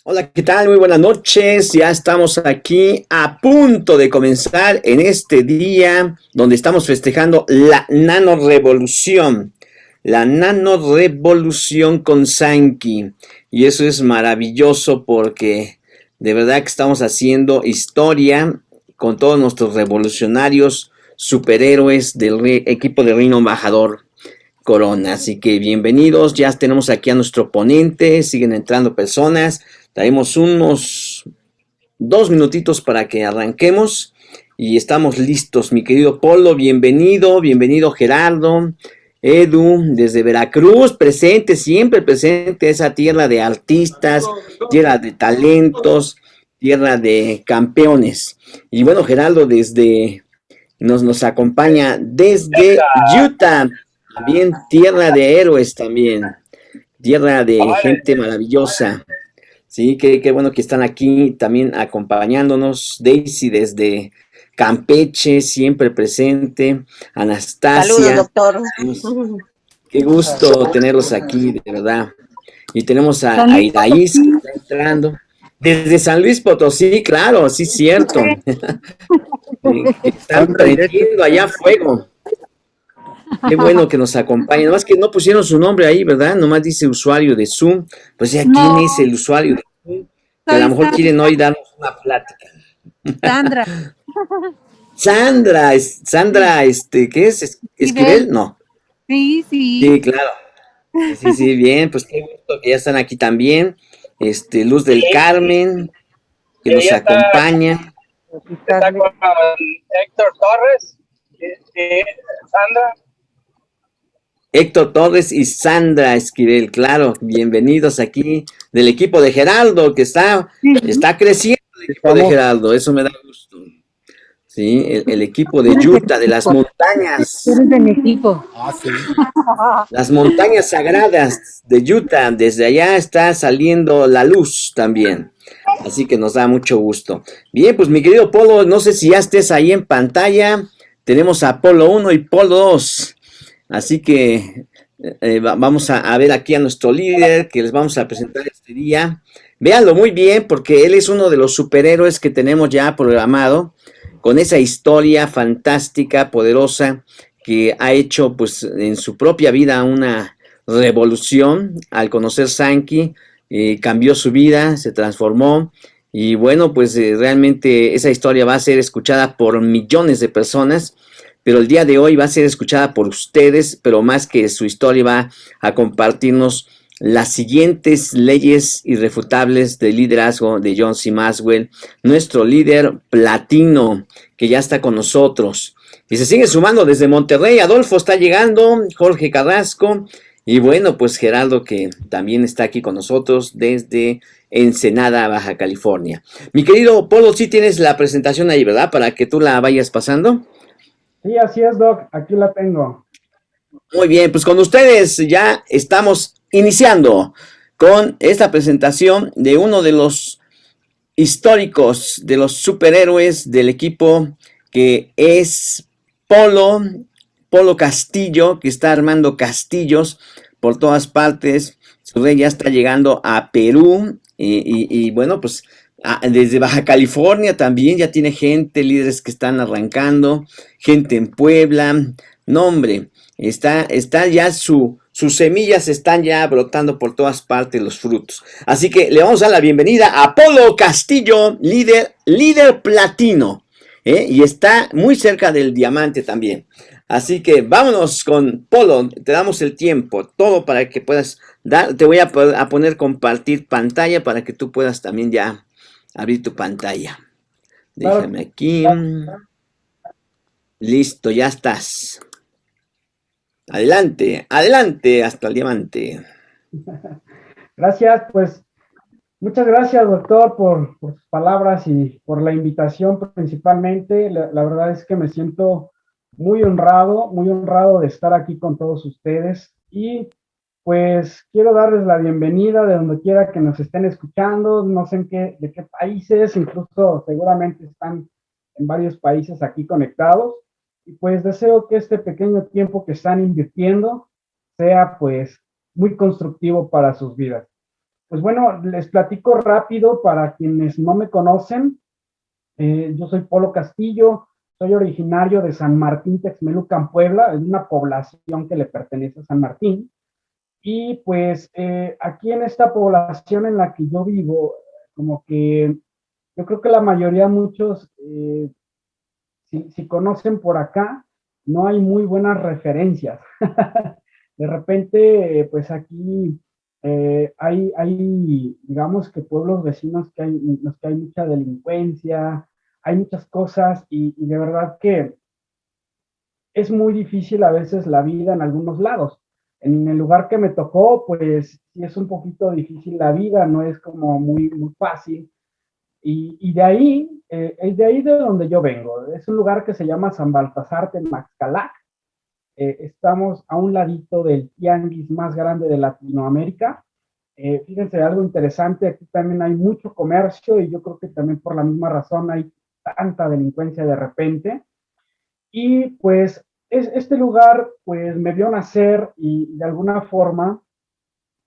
Hola, ¿qué tal? Muy buenas noches. Ya estamos aquí a punto de comenzar en este día donde estamos festejando la nanorevolución con Sankey. Y eso es maravilloso porque de verdad que estamos haciendo historia con todos nuestros revolucionarios superhéroes del equipo de Reino Embajador Corona. Así que bienvenidos, ya tenemos aquí a nuestro ponente, siguen entrando personas. Traemos unos 2 minutitos para que arranquemos y estamos listos, mi querido Polo, bienvenido, bienvenido Gerardo, Edu, desde Veracruz, presente, siempre presente, esa tierra de artistas, tierra de talentos, tierra de campeones. Y bueno, Gerardo nos acompaña desde Utah, también tierra de héroes también, tierra de gente maravillosa. Sí, qué bueno que están aquí también acompañándonos. Daisy desde Campeche, siempre presente. Saludos, Anastasia, doctor. qué gusto tenerlos aquí, de verdad. Y tenemos San a Luis Iraíz que Potosí. está entrando. Desde San Luis Potosí, claro, sí, cierto. Que están Sandra y Héctor. prendiendo allá fuego. Qué bueno que nos acompañen. Nomás que no pusieron su nombre ahí, ¿verdad? Nomás dice usuario de Zoom. Pues ya, ¿quién No, es el usuario de Zoom? Que a lo soy mejor quieren hoy darnos una plática. Sandra. Sandra, Sí, ¿qué es? ¿Esquivel? Esquivel. No. Sí, sí. Sí, claro. Sí, sí, sí, bien, pues qué gusto que ya están aquí también. Luz Sí, del Carmen, que y nos ahí acompaña. está con Héctor Torres, Sandra. Héctor Torres y Sandra Esquivel, claro, bienvenidos aquí del equipo de Geraldo, que Sí. está creciendo el equipo de Estamos. Geraldo, eso me da gusto. Sí, el equipo Tú de eres de mi Utah, de equipo. Tú eres de mi equipo. las montañas sagradas de Utah, desde allá está saliendo la luz también. Así que nos da mucho gusto. Bien, pues mi querido Polo, no sé si ya estés ahí en pantalla. Tenemos a Polo 1 y Polo 2. Así que vamos a ver aquí a nuestro líder que les vamos a presentar este día. Véanlo muy bien porque él es uno de los superhéroes que tenemos ya programado con esa historia fantástica, poderosa, que ha hecho pues en su propia vida una revolución al conocer Sankey, cambió su vida, se transformó y bueno pues realmente esa historia va a ser escuchada por millones de personas, pero el día de hoy va a ser escuchada por ustedes, pero más que su historia va a compartirnos las siguientes leyes irrefutables de liderazgo de John C. Maxwell, nuestro líder platino, que ya está con nosotros. Y se sigue sumando desde Monterrey. Adolfo está llegando, Jorge Carrasco, y bueno, pues Gerardo, que también está aquí con nosotros desde Ensenada, Baja California. Mi querido Polo, sí tienes la presentación ahí, ¿verdad? Para que tú la vayas pasando. Sí, así es, Doc, aquí la tengo. Muy bien, pues con ustedes ya estamos iniciando con esta presentación de uno de los históricos, de los superhéroes del equipo que es Polo, Polo Castillo, que está armando castillos por todas partes. Su rey ya está llegando a Perú y bueno, pues desde Baja California también ya tiene gente, líderes que están arrancando, gente en Puebla. No, hombre, está ya sus semillas están ya brotando por todas partes los frutos. Así que le vamos a dar la bienvenida a Polo Castillo, líder platino. Y está muy cerca del diamante también. Así que vámonos con Polo, te damos el tiempo, todo para que puedas dar, te voy a poner compartir pantalla para que tú puedas también ya abrir tu pantalla. Claro, Déjame aquí. Listo, ya estás. Adelante, adelante hasta el diamante. gracias, pues muchas gracias, doctor, por sus palabras y por la invitación principalmente. La verdad es que me siento muy honrado de estar aquí con todos ustedes y pues quiero darles la bienvenida de donde quiera que nos estén escuchando, no sé de qué países, incluso seguramente están en varios países aquí conectados. Y pues deseo que este pequeño tiempo que están invirtiendo sea pues muy constructivo para sus vidas. Pues bueno, les platico rápido para quienes no me conocen. Yo soy Polo Castillo, soy originario de San Martín Texmelucan, Puebla, es una población que le pertenece a San Martín. Y pues aquí en esta población en la que yo vivo, como que yo creo que la mayoría, muchos, si conocen por acá, no hay muy buenas referencias. De repente, pues aquí digamos que pueblos vecinos que hay, en los que hay mucha delincuencia, hay muchas cosas y de verdad que es muy difícil a veces la vida en algunos lados. En el lugar que me tocó, pues sí es un poquito difícil la vida, no es como muy fácil. Y de ahí, es de ahí de donde yo vengo. Es un lugar que se llama San Baltasar Temaxcalac. Estamos a un ladito del tianguis más grande de Latinoamérica. Fíjense, algo interesante, aquí también hay mucho comercio y yo creo que también por la misma razón hay tanta delincuencia de repente. Y pues este lugar pues me vio nacer y de alguna forma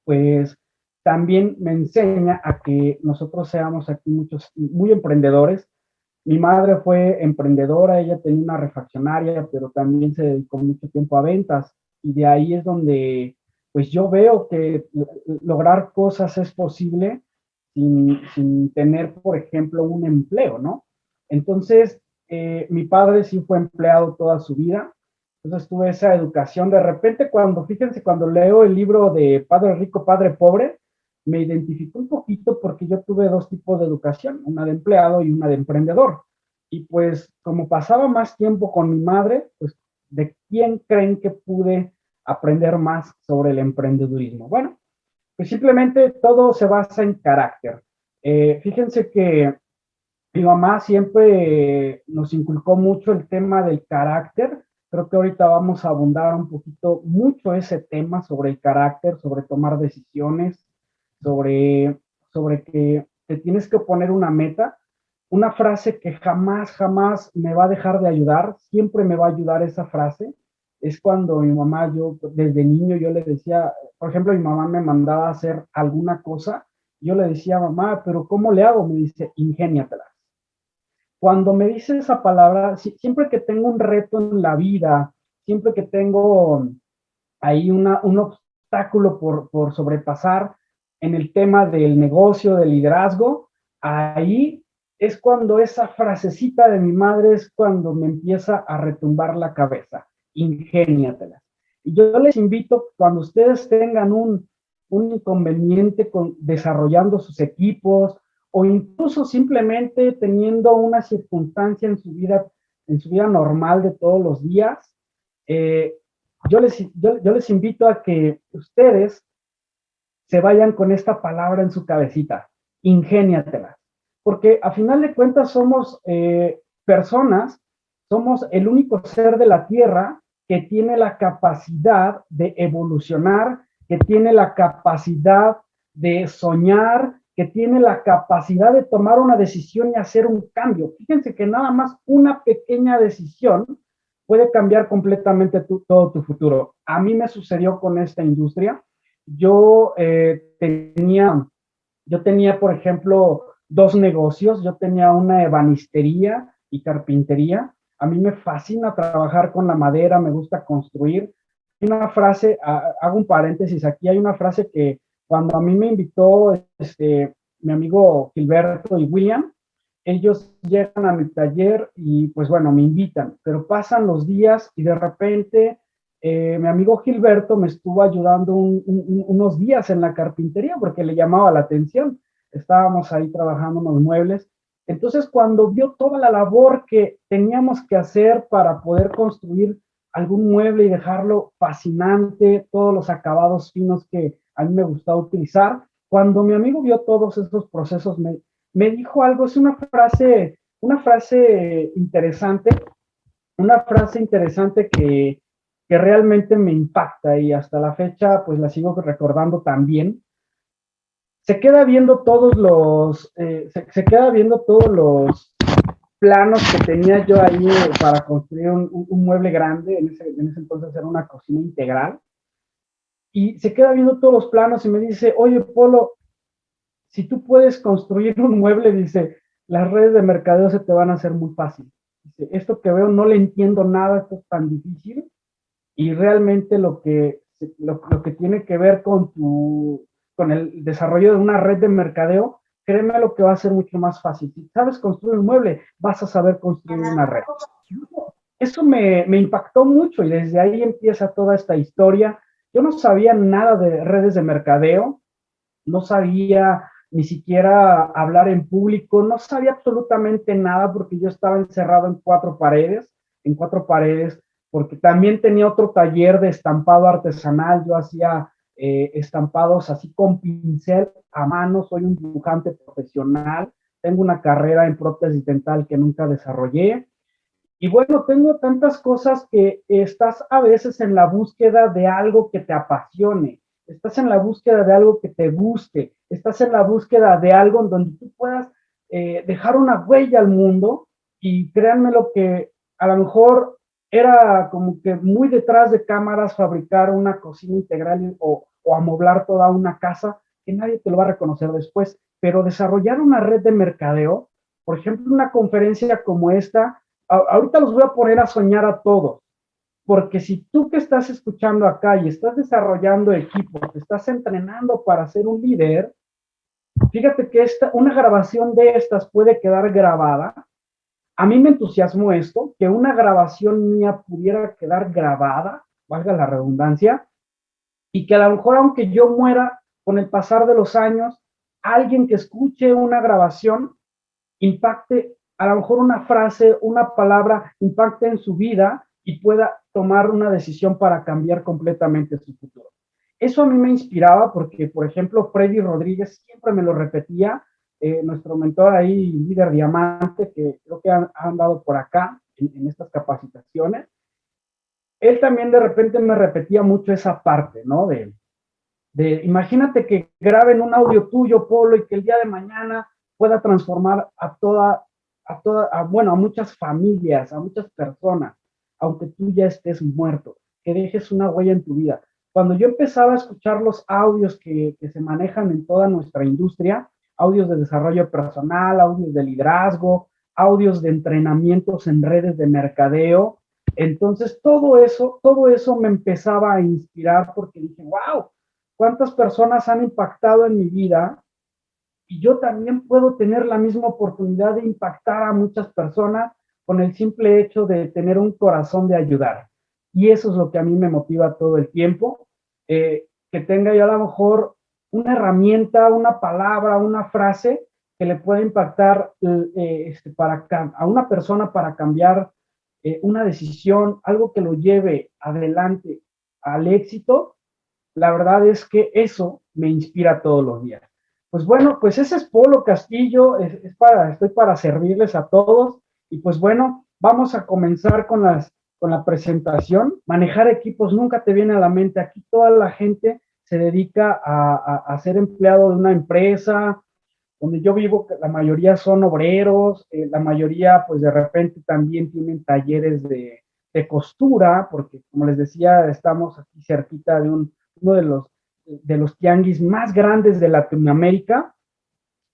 pues también me enseña a que nosotros seamos aquí muchos muy emprendedores. Mi madre fue emprendedora, ella tenía una refaccionaria, pero también se dedicó mucho tiempo a ventas y de ahí es donde pues yo veo que lograr cosas es posible sin tener, por ejemplo, un empleo, ¿no? Entonces, mi padre sí fue empleado toda su vida, entonces tuve esa educación. De repente, fíjense, cuando leo el libro de Padre Rico, Padre Pobre, me identifico un poquito porque yo tuve dos tipos de educación, una de empleado y una de emprendedor. Y pues como pasaba más tiempo con mi madre, pues ¿de quién creen que pude aprender más sobre el emprendedurismo? Bueno, pues simplemente todo se basa en carácter. Fíjense que mi mamá siempre nos inculcó mucho el tema del carácter. Creo que ahorita vamos a abundar un poquito, mucho ese tema sobre el carácter, sobre tomar decisiones, sobre, sobre que te tienes que poner una meta. Una frase que jamás, jamás me va a dejar de ayudar, siempre me va a ayudar esa frase. Es cuando mi mamá, yo desde niño, yo le decía, por ejemplo, mi mamá me mandaba a hacer alguna cosa, yo le decía, mamá, pero ¿cómo le hago? Me dice, ingéniatela. Cuando me dice esa palabra, siempre que tengo un reto en la vida, siempre que tengo ahí un obstáculo por sobrepasar en el tema del negocio, del liderazgo, ahí es cuando esa frasecita de mi madre es cuando me empieza a retumbar la cabeza. Ingéniatelas. Y yo les invito, cuando ustedes tengan un inconveniente con desarrollando sus equipos, o incluso simplemente teniendo una circunstancia en su vida normal de todos los días, yo les invito a que ustedes se vayan con esta palabra en su cabecita, ingéniatelas, porque a final de cuentas somos personas, somos el único ser de la Tierra que tiene la capacidad de evolucionar, que tiene la capacidad de soñar, que tiene la capacidad de tomar una decisión y hacer un cambio. Fíjense que nada más una pequeña decisión puede cambiar completamente todo tu futuro. A mí me sucedió con esta industria. Yo, yo tenía, por ejemplo, dos negocios. Yo tenía una ebanistería y carpintería. A mí me fascina trabajar con la madera, me gusta construir. Hay una frase, hago un paréntesis aquí, hay una frase que cuando a mí me invitó mi amigo Gilberto y William, ellos llegan a mi taller y pues bueno, me invitan, pero pasan los días y de repente mi amigo Gilberto me estuvo ayudando unos días en la carpintería porque le llamaba la atención. Estábamos ahí trabajando unos muebles. Entonces, cuando vio toda la labor que teníamos que hacer para poder construir algún mueble y dejarlo fascinante, todos los acabados finos que a mí me gustaba utilizar, cuando mi amigo vio todos esos procesos, me dijo algo, es una frase interesante que realmente me impacta y hasta la fecha pues la sigo recordando también. Se queda viendo todos los, se queda viendo todos los planos que tenía yo ahí para construir un mueble grande, en ese entonces era una cocina integral, y se queda viendo todos los planos y me dice, oye, Polo, si tú puedes construir un mueble, dice, las redes de mercadeo se te van a hacer muy fácil. Dice, esto que veo no le entiendo nada, esto es tan difícil, y realmente lo que tiene que ver con el desarrollo de una red de mercadeo, créeme lo que va a ser mucho más fácil. Si sabes construir un mueble, vas a saber construir una red. Eso me impactó mucho y desde ahí empieza toda esta historia. Yo no sabía nada de redes de mercadeo, no sabía ni siquiera hablar en público, no sabía absolutamente nada porque yo estaba encerrado en cuatro paredes, porque también tenía otro taller de estampado artesanal, yo hacía estampados así con pincel a mano, soy un dibujante profesional, tengo una carrera en prótesis dental que nunca desarrollé, y bueno, tengo tantas cosas que estás a veces en la búsqueda de algo que te apasione, estás en la búsqueda de algo que te guste, estás en la búsqueda de algo en donde tú puedas dejar una huella al mundo y créanme lo que a lo mejor era como que muy detrás de cámaras fabricar una cocina integral o amoblar toda una casa que nadie te lo va a reconocer después, pero desarrollar una red de mercadeo, por ejemplo, una conferencia como esta, ahorita los voy a poner a soñar a todos, porque si tú que estás escuchando acá y estás desarrollando equipos, te estás entrenando para ser un líder, fíjate que una grabación de estas puede quedar grabada. A mí me entusiasmó esto, que una grabación mía pudiera quedar grabada, valga la redundancia, y que a lo mejor aunque yo muera con el pasar de los años, alguien que escuche una grabación impacte a lo mejor una frase, una palabra, impacte en su vida y pueda tomar una decisión para cambiar completamente su futuro. Eso a mí me inspiraba porque, por ejemplo, Freddy Rodríguez siempre me lo repetía, nuestro mentor ahí, líder diamante, que creo que han andado por acá en estas capacitaciones. Él también de repente me repetía mucho esa parte, ¿no? Imagínate que graben un audio tuyo, Polo, y que el día de mañana pueda transformar bueno, a muchas familias, a muchas personas, aunque tú ya estés muerto, que dejes una huella en tu vida. Cuando yo empezaba a escuchar los audios que se manejan en toda nuestra industria, audios de desarrollo personal, audios de liderazgo, audios de entrenamientos en redes de mercadeo, entonces todo eso me empezaba a inspirar porque dije, wow, cuántas personas han impactado en mi vida y yo también puedo tener la misma oportunidad de impactar a muchas personas con el simple hecho de tener un corazón de ayudar. Y eso es lo que a mí me motiva todo el tiempo, que tenga yo a lo mejor una herramienta, una palabra, una frase que le pueda impactar a una persona para cambiar una decisión, algo que lo lleve adelante al éxito. La verdad es que eso me inspira todos los días. Pues bueno, pues ese es Polo Castillo, estoy para servirles a todos y pues bueno, vamos a comenzar con la presentación. Manejar equipos nunca te viene a la mente, aquí toda la gente se dedica a ser empleado de una empresa, donde yo vivo, la mayoría son obreros, la mayoría pues de repente también tienen talleres de costura, porque como les decía, estamos aquí cerquita de uno de los tianguis más grandes de Latinoamérica,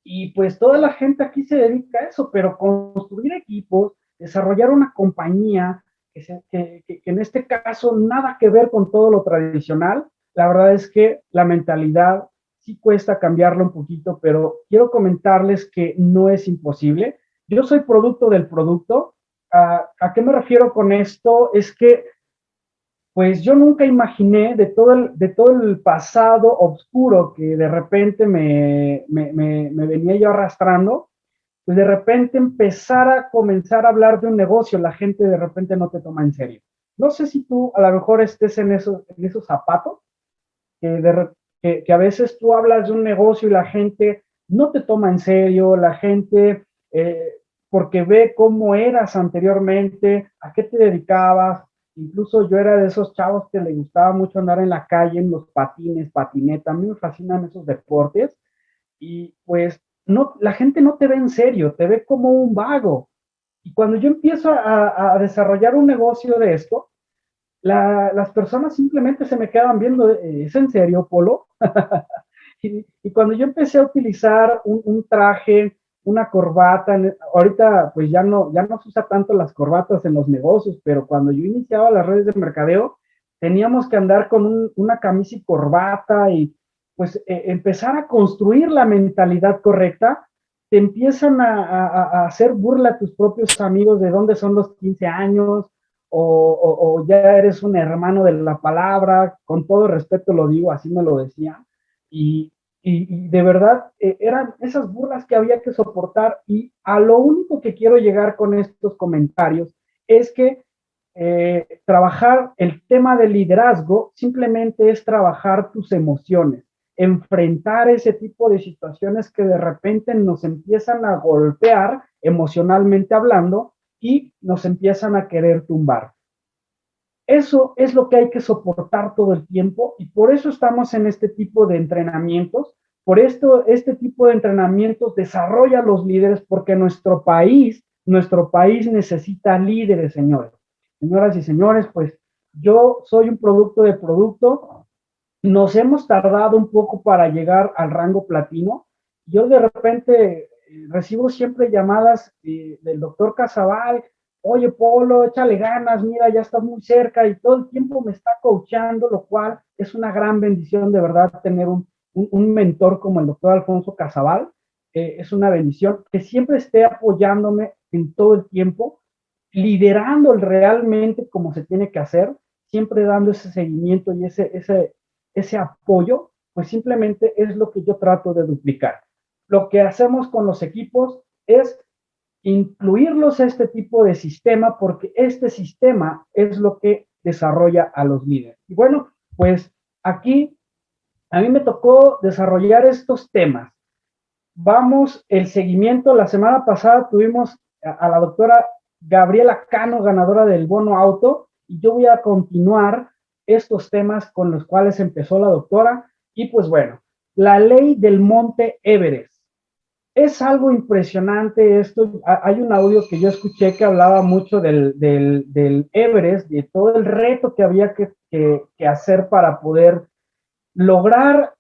y pues toda la gente aquí se dedica a eso, pero construir equipos, desarrollar una compañía, que en este caso nada que ver con todo lo tradicional, la verdad es que la mentalidad sí cuesta cambiarlo un poquito, pero quiero comentarles que no es imposible. Yo soy producto del producto. ¿A qué me refiero con esto? Es que pues yo nunca imaginé de todo el pasado oscuro que de repente me venía yo arrastrando, pues de repente empezar a comenzar a hablar de un negocio, la gente de repente no te toma en serio. No sé si tú a lo mejor estés en esos zapatos, que a veces tú hablas de un negocio y la gente no te toma en serio, la gente, porque ve cómo eras anteriormente, a qué te dedicabas. Incluso yo era de esos chavos que le gustaba mucho andar en la calle, en los patines, patineta, a mí me fascinan esos deportes, y pues no, la gente no te ve en serio, te ve como un vago. Y cuando yo empiezo a desarrollar un negocio de esto, las personas simplemente se me quedan viendo, ¿es en serio, Polo? Y cuando yo empecé a utilizar un traje, una corbata, ahorita pues ya no se usa tanto las corbatas en los negocios, pero cuando yo iniciaba las redes de mercadeo, teníamos que andar con una camisa y corbata y pues empezar a construir la mentalidad correcta. Te empiezan a hacer burla a tus propios amigos de dónde son los 15 años, o ya eres un hermano de la palabra, con todo respeto lo digo, así me lo decían, y, y de verdad eran esas burlas que había que soportar, y a lo único que quiero llegar con estos comentarios es que trabajar el tema del liderazgo simplemente es trabajar tus emociones, enfrentar ese tipo de situaciones que de repente nos empiezan a golpear emocionalmente hablando y nos empiezan a querer tumbar. Eso es lo que hay que soportar todo el tiempo, y por eso estamos en este tipo de entrenamientos. Por esto, este tipo de entrenamientos desarrolla los líderes, porque nuestro país necesita líderes, señores. Señoras y señores, pues yo soy un producto de producto. Nos hemos tardado un poco para llegar al rango platino. Yo de repente recibo siempre llamadas del doctor Casabal: oye, Polo, échale ganas, mira, ya estás muy cerca, y todo el tiempo me está coachando, lo cual es una gran bendición, de verdad, tener un mentor como el doctor Alfonso Casabal. Es una bendición que siempre esté apoyándome en todo el tiempo, liderando realmente como se tiene que hacer, siempre dando ese seguimiento y ese apoyo. Pues simplemente es lo que yo trato de duplicar. Lo que hacemos con los equipos es incluirlos a este tipo de sistema, porque este sistema es lo que desarrolla a los líderes. Y bueno, pues aquí a mí me tocó desarrollar estos temas. Vamos, el seguimiento. La semana pasada tuvimos a la doctora Gabriela Cano, ganadora del bono auto, y yo voy a continuar estos temas con los cuales empezó la doctora. Y pues bueno, la ley del Monte Everest. Es algo impresionante esto. Hay un audio que yo escuché que hablaba mucho del Everest, de todo el reto que había que hacer para poder lograr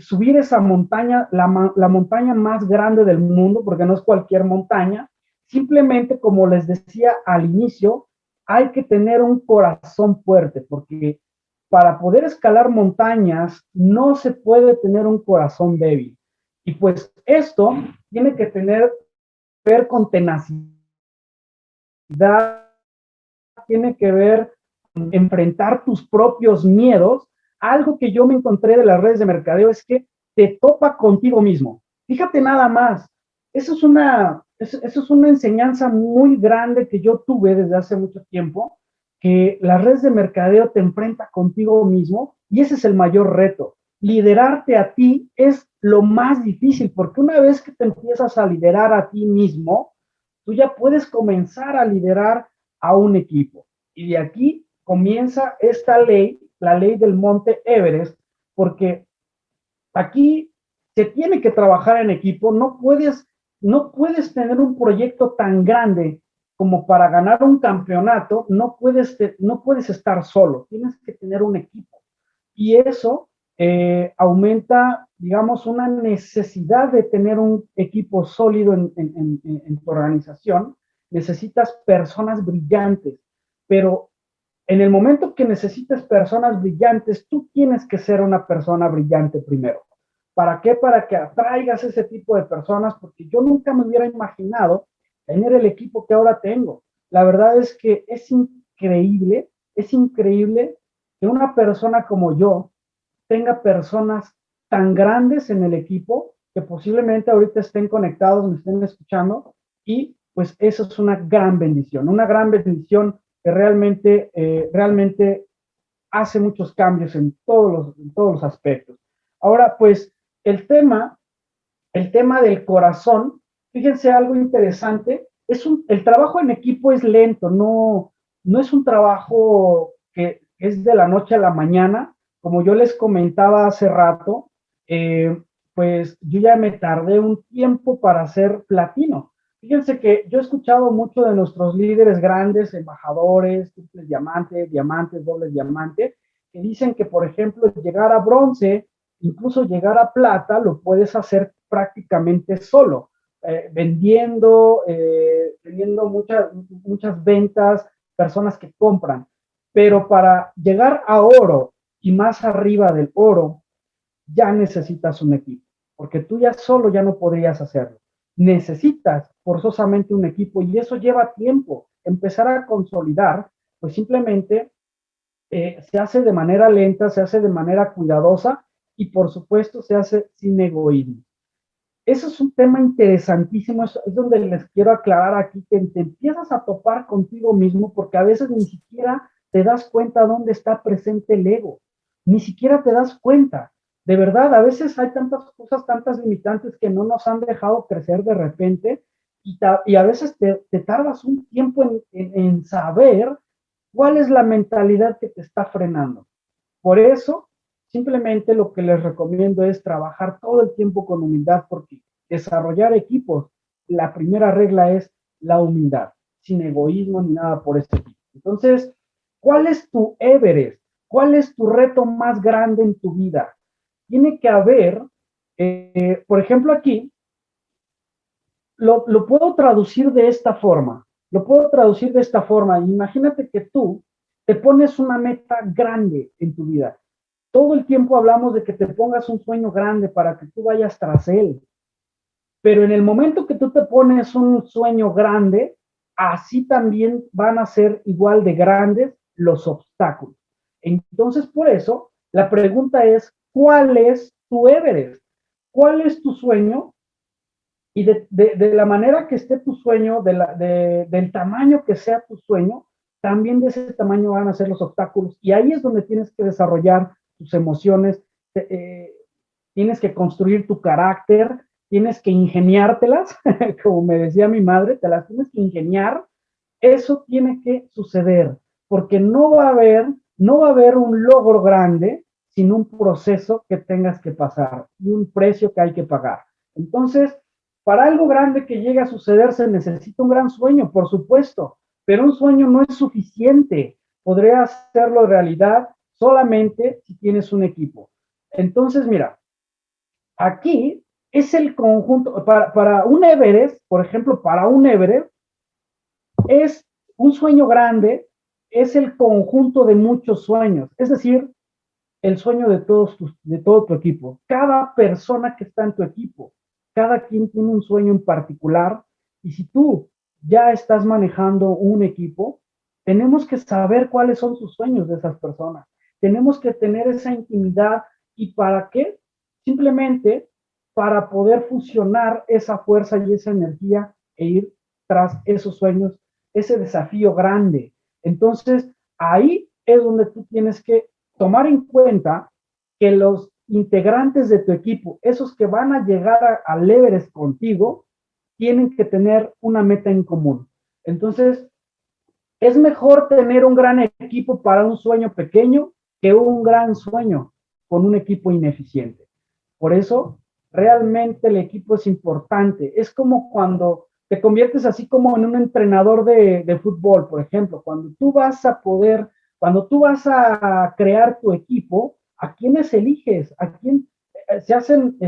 subir esa montaña, la montaña más grande del mundo, porque no es cualquier montaña. Simplemente, como les decía al inicio, hay que tener un corazón fuerte, porque para poder escalar montañas no se puede tener un corazón débil. Y pues esto tiene que ver con tenacidad, tiene que ver con enfrentar tus propios miedos. Algo que yo me encontré de las redes de mercadeo es que te topa contigo mismo. Fíjate nada más. Eso es una enseñanza muy grande que yo tuve desde hace mucho tiempo, que las redes de mercadeo te enfrenta contigo mismo, y ese es el mayor reto. Liderarte a ti es lo más difícil, porque una vez que te empiezas a liderar a ti mismo, tú ya puedes comenzar a liderar a un equipo. Y de aquí comienza esta ley, la ley del Monte Everest, porque aquí se tiene que trabajar en equipo. No puedes tener un proyecto tan grande como para ganar un campeonato. No puedes estar solo, tienes que tener un equipo. Y eso aumenta, digamos, una necesidad de tener un equipo sólido en tu organización. Necesitas personas brillantes, pero en el momento que necesites personas brillantes, tú tienes que ser una persona brillante primero. ¿Para qué? Para que atraigas ese tipo de personas, porque yo nunca me hubiera imaginado tener el equipo que ahora tengo. La verdad es que es increíble que una persona como yo tenga personas tan grandes en el equipo, que posiblemente ahorita estén conectados, me estén escuchando, y pues eso es una gran bendición que realmente hace muchos cambios en todos los aspectos. Ahora, pues, el tema, el tema del corazón, fíjense algo interesante. El trabajo en equipo es lento, no es un trabajo que es de la noche a la mañana. Como yo les comentaba hace rato, pues yo ya me tardé un tiempo para ser platino. Fíjense que yo he escuchado mucho de nuestros líderes grandes, embajadores, triples diamantes, diamantes, dobles diamantes, que dicen que, por ejemplo, llegar a bronce incluso llegar a plata lo puedes hacer prácticamente solo, vendiendo, teniendo muchas ventas, personas que compran. Pero para llegar a oro y más arriba del oro, ya necesitas un equipo, porque tú ya solo ya no podrías hacerlo. Necesitas forzosamente un equipo y eso lleva tiempo. Empezar a consolidar, pues simplemente se hace de manera lenta, se hace de manera cuidadosa y por supuesto se hace sin egoísmo. Eso es un tema interesantísimo, es donde les quiero aclarar aquí que te empiezas a topar contigo mismo porque a veces ni siquiera te das cuenta dónde está presente el ego, ni siquiera te das cuenta. De verdad, a veces hay tantas cosas, tantas limitantes que no nos han dejado crecer de repente y a veces te tardas un tiempo en saber cuál es la mentalidad que te está frenando. Por eso, simplemente lo que les recomiendo es trabajar todo el tiempo con humildad, porque desarrollar equipos, la primera regla es la humildad, sin egoísmo ni nada por este tipo. Entonces, ¿cuál es tu Everest? ¿Cuál es tu reto más grande en tu vida? Tiene que haber, por ejemplo, aquí, lo puedo traducir de esta forma. Lo puedo traducir de esta forma. Imagínate que tú te pones una meta grande en tu vida. Todo el tiempo hablamos de que te pongas un sueño grande para que tú vayas tras él. Pero en el momento que tú te pones un sueño grande, así también van a ser igual de grandes los obstáculos. Entonces, por eso, la pregunta es, ¿cuál es tu Everest? ¿Cuál es tu sueño? Y de la manera que esté tu sueño, del tamaño que sea tu sueño, también de ese tamaño van a ser los obstáculos. Y ahí es donde tienes que desarrollar tus emociones, tienes que construir tu carácter, tienes que ingeniártelas, como me decía mi madre, te las tienes que ingeniar. Eso tiene que suceder, porque no va a haber un logro grande sin un proceso que tengas que pasar y un precio que hay que pagar. Entonces, para algo grande que llegue a suceder se necesita un gran sueño, por supuesto, pero un sueño no es suficiente. Podría hacerlo realidad solamente si tienes un equipo. Entonces, mira, aquí es el conjunto, para un Everest, por ejemplo, para un Everest, es un sueño grande, es el conjunto de muchos sueños, es decir, el sueño de todo tu equipo. Cada persona que está en tu equipo, cada quien tiene un sueño en particular y si tú ya estás manejando un equipo, tenemos que saber cuáles son sus sueños de esas personas. Tenemos que tener esa intimidad y ¿para qué? Simplemente para poder fusionar esa fuerza y esa energía e ir tras esos sueños, ese desafío grande. Entonces, ahí es donde tú tienes que tomar en cuenta que los integrantes de tu equipo, esos que van a llegar al Everest contigo, tienen que tener una meta en común. Entonces, es mejor tener un gran equipo para un sueño pequeño que un gran sueño con un equipo ineficiente. Por eso, realmente el equipo es importante. Es como cuando te conviertes así como en un entrenador de fútbol, por ejemplo, cuando tú vas a crear tu equipo, ¿a quiénes eliges? ¿A quién? Se hacen,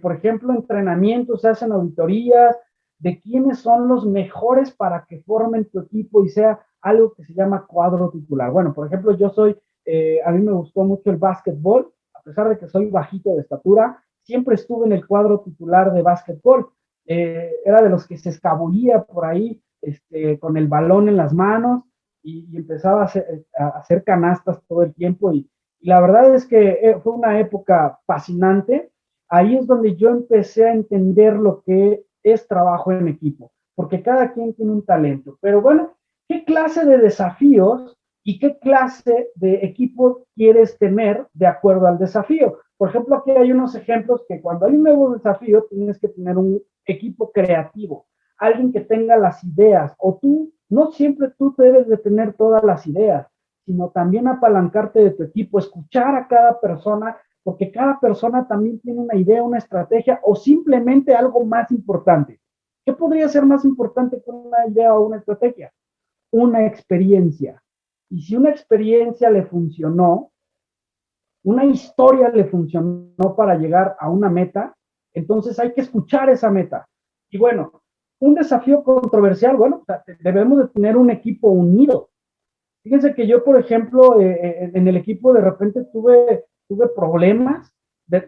por ejemplo, entrenamientos, se hacen auditorías de quiénes son los mejores para que formen tu equipo y sea algo que se llama cuadro titular. Bueno, por ejemplo, a mí me gustó mucho el básquetbol, a pesar de que soy bajito de estatura, siempre estuve en el cuadro titular de básquetbol. Era de los que se escabullía por ahí con el balón en las manos y empezaba a hacer canastas todo el tiempo y la verdad es que fue una época fascinante. Ahí es donde yo empecé a entender lo que es trabajo en equipo, porque cada quien tiene un talento. Pero bueno, ¿qué clase de desafíos y qué clase de equipo quieres tener de acuerdo al desafío? Por ejemplo, aquí hay unos ejemplos que cuando hay un nuevo desafío tienes que tener un equipo creativo, alguien que tenga las ideas, o tú, no siempre tú debes de tener todas las ideas, sino también apalancarte de tu equipo, escuchar a cada persona, porque cada persona también tiene una idea, una estrategia o simplemente algo más importante. ¿Qué podría ser más importante que una idea o una estrategia? Una experiencia. Y si una experiencia le funcionó, una historia le funcionó para llegar a una meta, entonces hay que escuchar esa meta. Y bueno, un desafío controversial, bueno, debemos de tener un equipo unido. Fíjense que yo, por ejemplo, en el equipo de repente tuve problemas,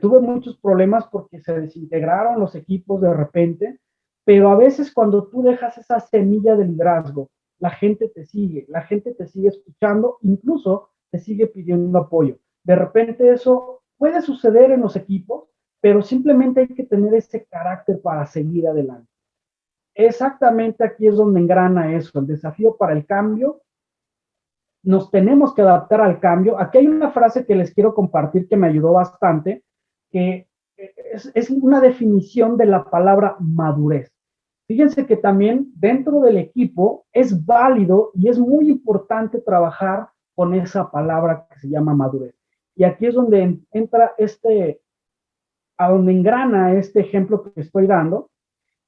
tuve muchos problemas porque se desintegraron los equipos de repente, pero a veces cuando tú dejas esa semilla de liderazgo, la gente te sigue escuchando, incluso te sigue pidiendo apoyo. De repente eso puede suceder en los equipos, pero simplemente hay que tener ese carácter para seguir adelante. Exactamente aquí es donde engrana eso, el desafío para el cambio. Nos tenemos que adaptar al cambio. Aquí hay una frase que les quiero compartir que me ayudó bastante, que es una definición de la palabra madurez. Fíjense que también dentro del equipo es válido y es muy importante trabajar con esa palabra que se llama madurez. Y aquí es donde entra a donde engrana este ejemplo que estoy dando,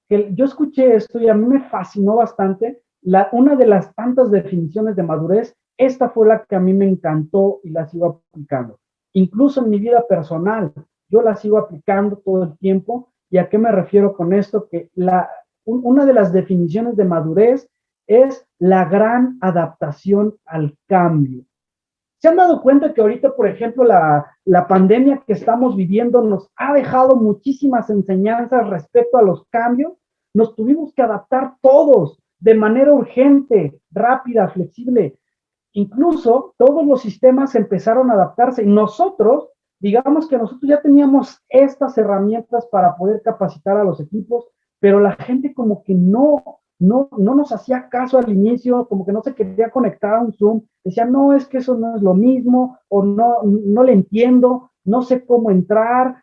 que yo escuché esto y a mí me fascinó bastante. Una de las tantas definiciones de madurez, esta fue la que a mí me encantó y la sigo aplicando. Incluso en mi vida personal, yo la sigo aplicando todo el tiempo. ¿Y a qué me refiero con esto? Que una de las definiciones de madurez es la gran adaptación al cambio. ¿Se han dado cuenta que ahorita, por ejemplo, la pandemia que estamos viviendo nos ha dejado muchísimas enseñanzas respecto a los cambios? Nos tuvimos que adaptar todos de manera urgente, rápida, flexible. Incluso todos los sistemas empezaron a adaptarse y nosotros, digamos que nosotros ya teníamos estas herramientas para poder capacitar a los equipos, pero la gente como que no nos hacía caso al inicio, como que no se quería conectar a un Zoom, decía, no, es que eso no es lo mismo, o no le entiendo, no sé cómo entrar,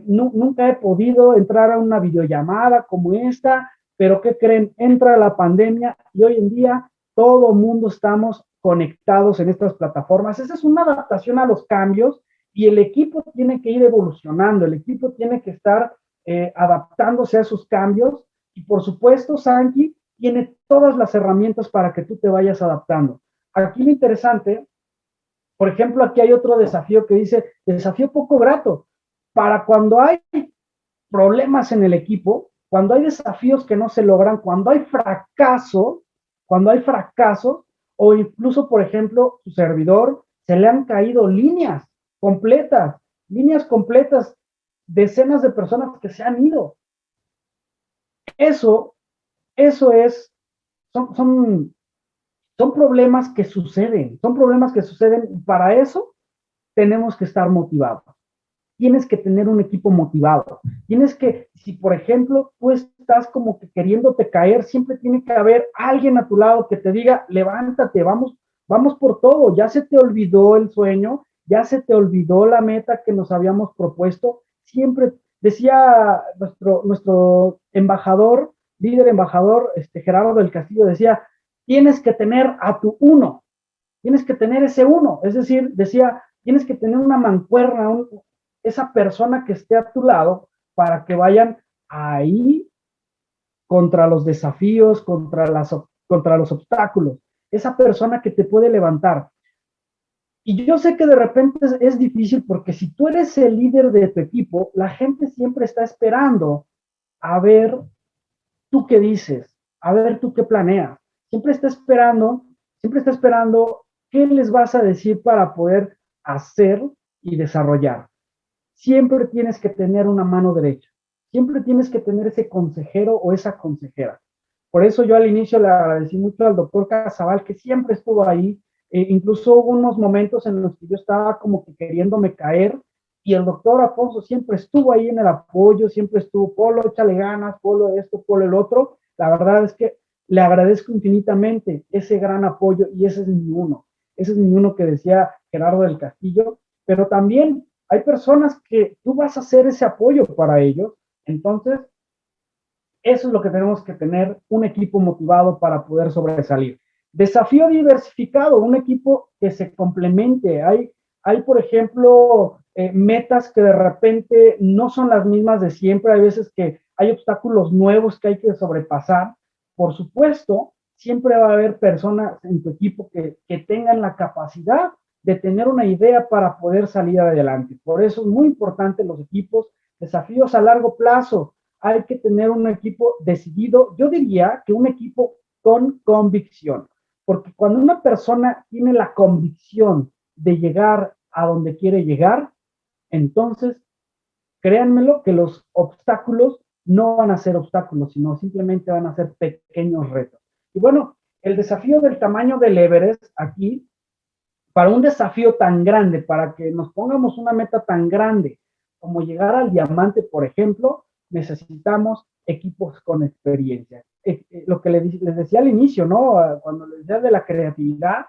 nunca he podido entrar a una videollamada como esta, pero ¿qué creen? Entra la pandemia y hoy en día todo mundo estamos conectados en estas plataformas. Esa es una adaptación a los cambios y el equipo tiene que ir evolucionando, el equipo tiene que estar adaptándose a esos cambios. Y por supuesto, Sanki tiene todas las herramientas para que tú te vayas adaptando. Aquí lo interesante, por ejemplo, aquí hay otro desafío que dice, desafío poco grato. Para cuando hay problemas en el equipo, cuando hay desafíos que no se logran, cuando hay fracaso, o incluso, por ejemplo, su servidor, se le han caído líneas completas, decenas de personas que se han ido. Eso son problemas que suceden, y para eso tenemos que estar motivados. Tienes que tener un equipo motivado. Si por ejemplo tú estás como que queriéndote caer, siempre tiene que haber alguien a tu lado que te diga, levántate, vamos por todo, ya se te olvidó el sueño, ya se te olvidó la meta que nos habíamos propuesto. Siempre decía nuestro líder embajador, Gerardo del Castillo, decía, tienes que tener a tu uno, tienes que tener ese uno, es decir, decía, tienes que tener una mancuerna, esa persona que esté a tu lado para que vayan ahí contra los desafíos, contra los obstáculos, esa persona que te puede levantar. Y yo sé que de repente es difícil porque si tú eres el líder de tu equipo, la gente siempre está esperando a ver tú qué dices, a ver tú qué planeas. Siempre está esperando qué les vas a decir para poder hacer y desarrollar. Siempre tienes que tener una mano derecha. Siempre tienes que tener ese consejero o esa consejera. Por eso yo al inicio le agradecí mucho al doctor Casabal, que siempre estuvo ahí. Incluso hubo unos momentos en los que yo estaba como que queriéndome caer y el doctor Afonso siempre estuvo ahí en el apoyo, siempre estuvo, Polo, échale ganas, Polo esto, Polo el otro. La verdad es que le agradezco infinitamente ese gran apoyo y ese es mi uno. Ese es mi uno que decía Gerardo del Castillo, pero también hay personas que tú vas a hacer ese apoyo para ellos. Entonces, eso es lo que tenemos que tener, un equipo motivado para poder sobresalir. Desafío diversificado, un equipo que se complemente. Hay por ejemplo, metas que de repente no son las mismas de siempre. Hay veces que hay obstáculos nuevos que hay que sobrepasar. Por supuesto, siempre va a haber personas en tu equipo que tengan la capacidad de tener una idea para poder salir adelante. Por eso es muy importante los equipos, desafíos a largo plazo. Hay que tener un equipo decidido, yo diría que un equipo con convicción, porque cuando una persona tiene la convicción de llegar a donde quiere llegar, entonces créanmelo que los obstáculos no van a ser obstáculos, sino simplemente van a ser pequeños retos. Y bueno, el desafío del tamaño del Everest aquí, para un desafío tan grande, para que nos pongamos una meta tan grande como llegar al diamante, por ejemplo, necesitamos equipos con experiencia. Lo que les decía al inicio, ¿no? Cuando les decía de la creatividad,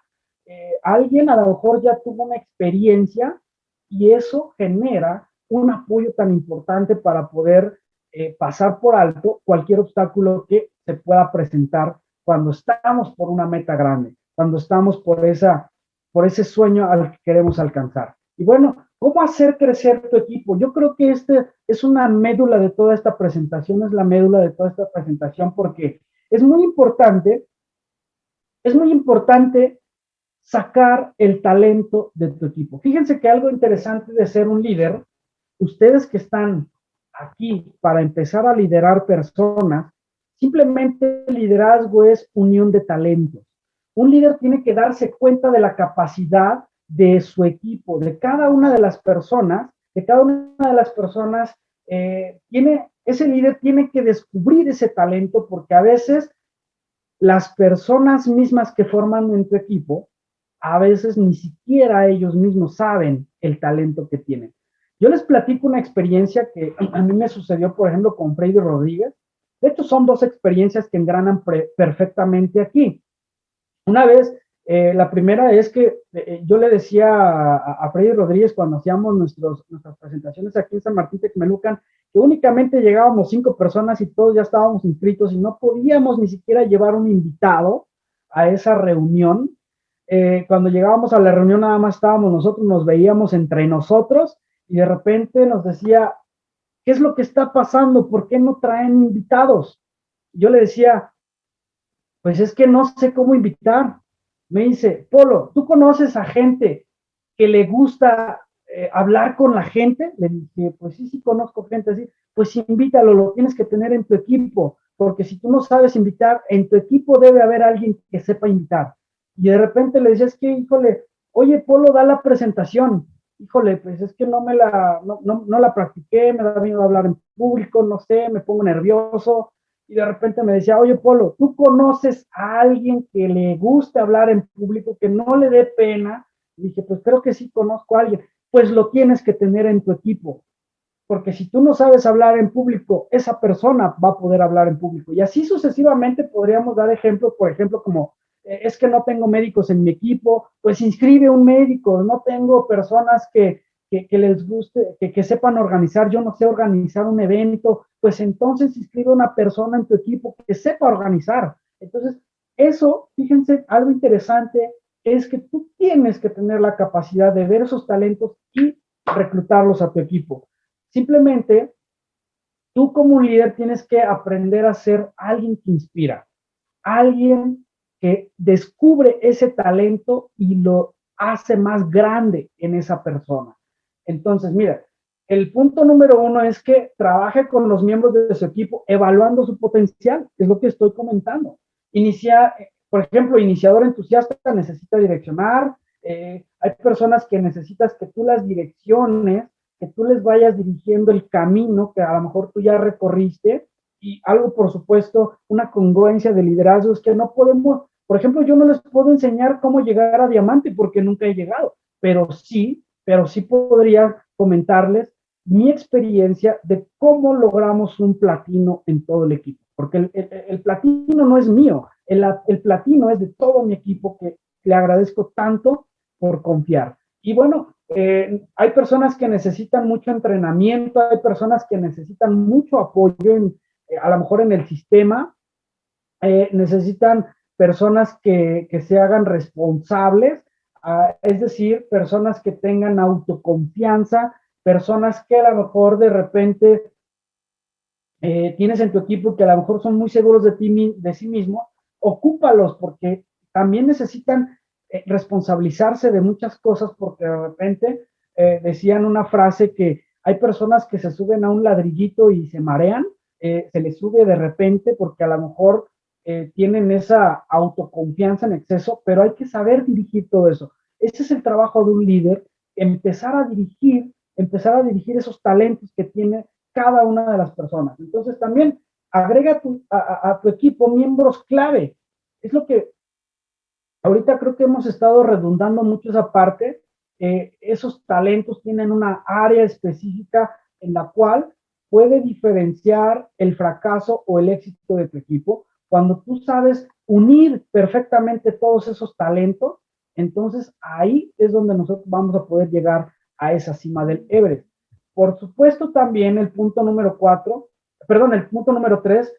alguien a lo mejor ya tuvo una experiencia y eso genera un apoyo tan importante para poder pasar por alto cualquier obstáculo que se pueda presentar cuando estamos por una meta grande, cuando estamos por ese sueño al que queremos alcanzar. Y bueno, ¿cómo hacer crecer tu equipo? Yo creo que este es una médula de toda esta presentación, es la médula de toda esta presentación porque es muy importante sacar el talento de tu equipo. Fíjense que algo interesante de ser un líder, ustedes que están aquí para empezar a liderar personas, simplemente el liderazgo es unión de talentos. Un líder tiene que darse cuenta de la capacidad de su equipo, de cada una de las personas, ese líder tiene que descubrir ese talento porque a veces las personas mismas que forman en tu equipo, a veces ni siquiera ellos mismos saben el talento que tienen. Yo les platico una experiencia que a mí me sucedió, por ejemplo, con Freddy Rodríguez. De hecho, son dos experiencias que engranan perfectamente aquí. Una vez, la primera es que yo le decía a Freddy Rodríguez cuando hacíamos nuestras presentaciones aquí en San Martín Texmelucan, que únicamente llegábamos 5 personas y todos ya estábamos inscritos y no podíamos ni siquiera llevar un invitado a esa reunión. Cuando llegábamos a la reunión nada más estábamos nosotros, nos veíamos entre nosotros y de repente nos decía, ¿qué es lo que está pasando? ¿Por qué no traen invitados? Yo le decía, pues es que no sé cómo invitar. Me dice, Polo, ¿tú conoces a gente que le gusta hablar con la gente? Le dije, pues sí conozco gente así. Pues invítalo, lo tienes que tener en tu equipo, porque si tú no sabes invitar, en tu equipo debe haber alguien que sepa invitar. Y de repente le decías que, híjole, oye, Polo, da la presentación. Híjole, pues es que no la practiqué, me da miedo hablar en público, no sé, me pongo nervioso y de repente me decía, oye, Polo, ¿tú conoces a alguien que le guste hablar en público, que no le dé pena? Y dije, pues creo que sí conozco a alguien. Pues lo tienes que tener en tu equipo, porque si tú no sabes hablar en público, esa persona va a poder hablar en público. Y así sucesivamente podríamos dar ejemplos, por ejemplo, como es que no tengo médicos en mi equipo, pues inscribe un médico, no tengo personas que les guste, que sepan organizar, yo no sé organizar un evento, pues entonces inscribe una persona en tu equipo que sepa organizar. Entonces, eso, fíjense, algo interesante es que tú tienes que tener la capacidad de ver esos talentos y reclutarlos a tu equipo. Simplemente, tú como un líder tienes que aprender a ser alguien que inspira, alguien que descubre ese talento y lo hace más grande en esa persona. Entonces, mira, el punto número 1 es que trabaje con los miembros de su equipo evaluando su potencial, es lo que estoy comentando. Por ejemplo, iniciador entusiasta necesita direccionar, hay personas que necesitas que tú las direcciones, que tú les vayas dirigiendo el camino que a lo mejor tú ya recorriste, y algo, por supuesto, una congruencia de liderazgo es que no podemos, por ejemplo, yo no les puedo enseñar cómo llegar a diamante porque nunca he llegado, pero sí podría comentarles mi experiencia de cómo logramos un platino en todo el equipo, porque el platino no es mío, el platino es de todo mi equipo que le agradezco tanto por confiar. Y bueno, hay personas que necesitan mucho entrenamiento, hay personas que necesitan mucho apoyo a lo mejor en el sistema, necesitan personas que se hagan responsables, es decir, personas que tengan autoconfianza, personas que a lo mejor de repente tienes en tu equipo que a lo mejor son muy seguros de sí mismos, ocúpalos porque también necesitan responsabilizarse de muchas cosas, porque de repente decían una frase que hay personas que se suben a un ladrillito y se marean, se les sube de repente porque a lo mejor tienen esa autoconfianza en exceso, pero hay que saber dirigir todo eso. Ese es el trabajo de un líder, empezar a dirigir esos talentos que tiene cada una de las personas. Entonces también agrega a tu equipo miembros clave. Es lo que ahorita creo que hemos estado redundando mucho esa parte. Esos talentos tienen una área específica en la cual puede diferenciar el fracaso o el éxito de tu equipo. Cuando tú sabes unir perfectamente todos esos talentos, entonces ahí es donde nosotros vamos a poder llegar a esa cima del Everest. Por supuesto, también el punto número 3,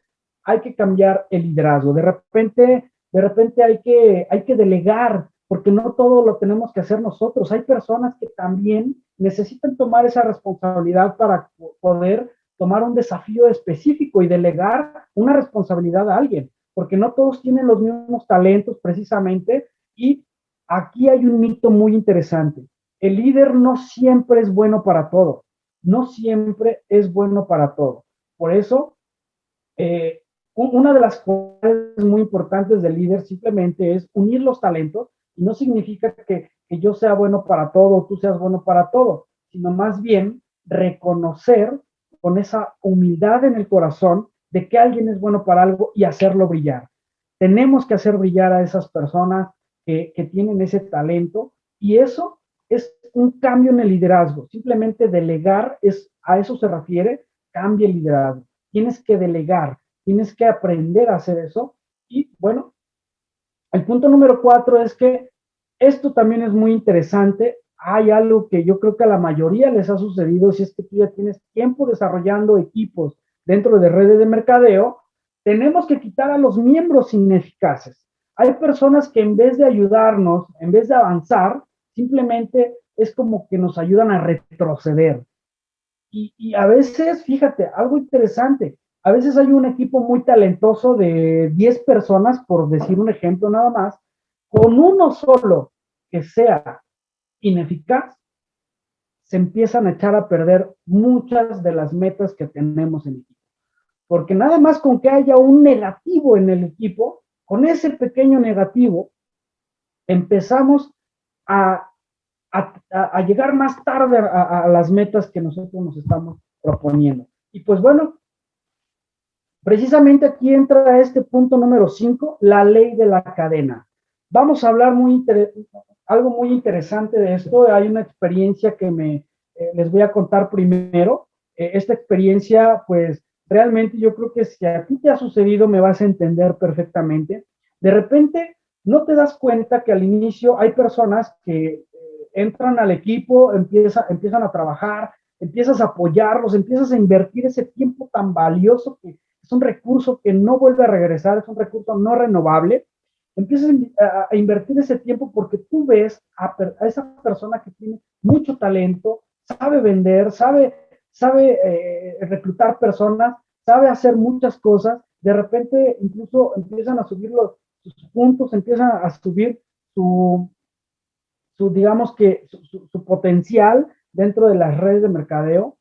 hay que cambiar el liderazgo. De repente hay que delegar, porque no todo lo tenemos que hacer nosotros. Hay personas que también necesitan tomar esa responsabilidad para poder tomar un desafío específico y delegar una responsabilidad a alguien, porque no todos tienen los mismos talentos precisamente, y aquí hay un mito muy interesante. El líder no siempre es bueno para todo, no siempre es bueno para todo. Por eso, una de las cosas muy importantes del líder simplemente es unir los talentos, y no significa que yo sea bueno para todo o tú seas bueno para todo, sino más bien reconocer con esa humildad en el corazón de que alguien es bueno para algo y hacerlo brillar. Tenemos que hacer brillar a esas personas que tienen ese talento, y eso es un cambio en el liderazgo. Simplemente delegar, a eso se refiere, cambia el liderazgo. Tienes que delegar, tienes que aprender a hacer eso. Y bueno, el punto número 4 es que esto también es muy interesante. Hay algo que yo creo que a la mayoría les ha sucedido, si es que tú ya tienes tiempo desarrollando equipos dentro de redes de mercadeo. Tenemos que quitar a los miembros ineficaces. Hay personas que en vez de ayudarnos, en vez de avanzar, simplemente es como que nos ayudan a retroceder. Y a veces, fíjate, algo interesante, a veces hay un equipo muy talentoso de 10 personas, por decir un ejemplo nada más, con uno solo que sea ineficaz, se empiezan a echar a perder muchas de las metas que tenemos en el equipo. Porque nada más con que haya un negativo en el equipo, con ese pequeño negativo, empezamos a, a llegar más tarde a las metas que nosotros nos estamos proponiendo. Y pues bueno, precisamente aquí entra este punto número 5, la ley de la cadena. Vamos a hablar algo muy interesante de esto. Hay una experiencia que les voy a contar primero. Esta experiencia, pues realmente yo creo que si a ti te ha sucedido, me vas a entender perfectamente. De repente, no te das cuenta que al inicio hay personas que entran al equipo, empiezan a trabajar, empiezas a apoyarlos, empiezas a invertir ese tiempo tan valioso que es un recurso que no vuelve a regresar, es un recurso no renovable. Empiezas a invertir ese tiempo porque tú ves a esa persona que tiene mucho talento, sabe vender, sabe reclutar personas, sabe hacer muchas cosas. De repente incluso empiezan a subir sus puntos, empiezan a subir digamos que su potencial dentro de las redes de mercadeo,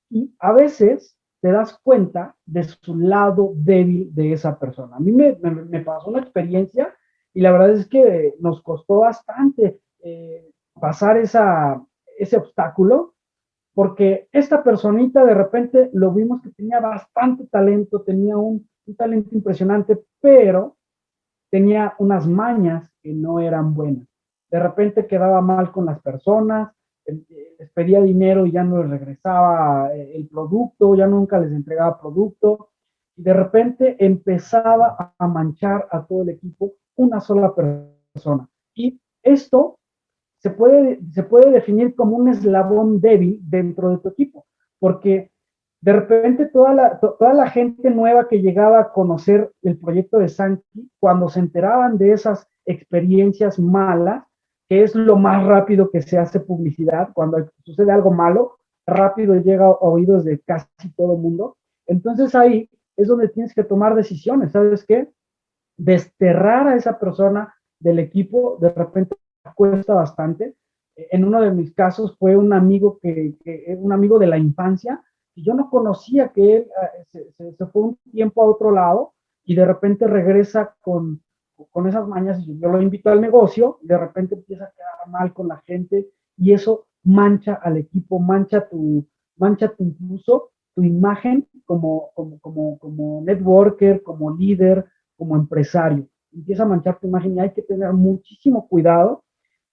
y a veces te das cuenta de su lado débil de esa persona. A mí me pasó una experiencia y la verdad es que nos costó bastante pasar ese obstáculo, porque esta personita de repente lo vimos que tenía bastante talento, tenía un talento impresionante, pero tenía unas mañas que no eran buenas. De repente quedaba mal con las personas, les pedía dinero y ya no les regresaba el producto, ya nunca les entregaba producto, y de repente empezaba a manchar a todo el equipo una sola persona. Y esto se puede definir como un eslabón débil dentro de tu equipo, porque de repente toda la gente nueva que llegaba a conocer el proyecto de Sankey, cuando se enteraban de esas experiencias malas, que es lo más rápido que se hace publicidad, cuando sucede algo malo, rápido llega a oídos de casi todo el mundo. Entonces ahí es donde tienes que tomar decisiones, ¿sabes qué? Desterrar a esa persona, del equipo, de repente cuesta bastante. En uno de mis casos fue un amigo un amigo de la infancia, y yo no conocía que él se fue un tiempo a otro lado y de repente regresa con esas mañas, y yo lo invito al negocio, y de repente empieza a quedar mal con la gente, y eso mancha al equipo, mancha incluso tu imagen como networker, como líder, como empresario. Empieza a manchar tu imagen y hay que tener muchísimo cuidado.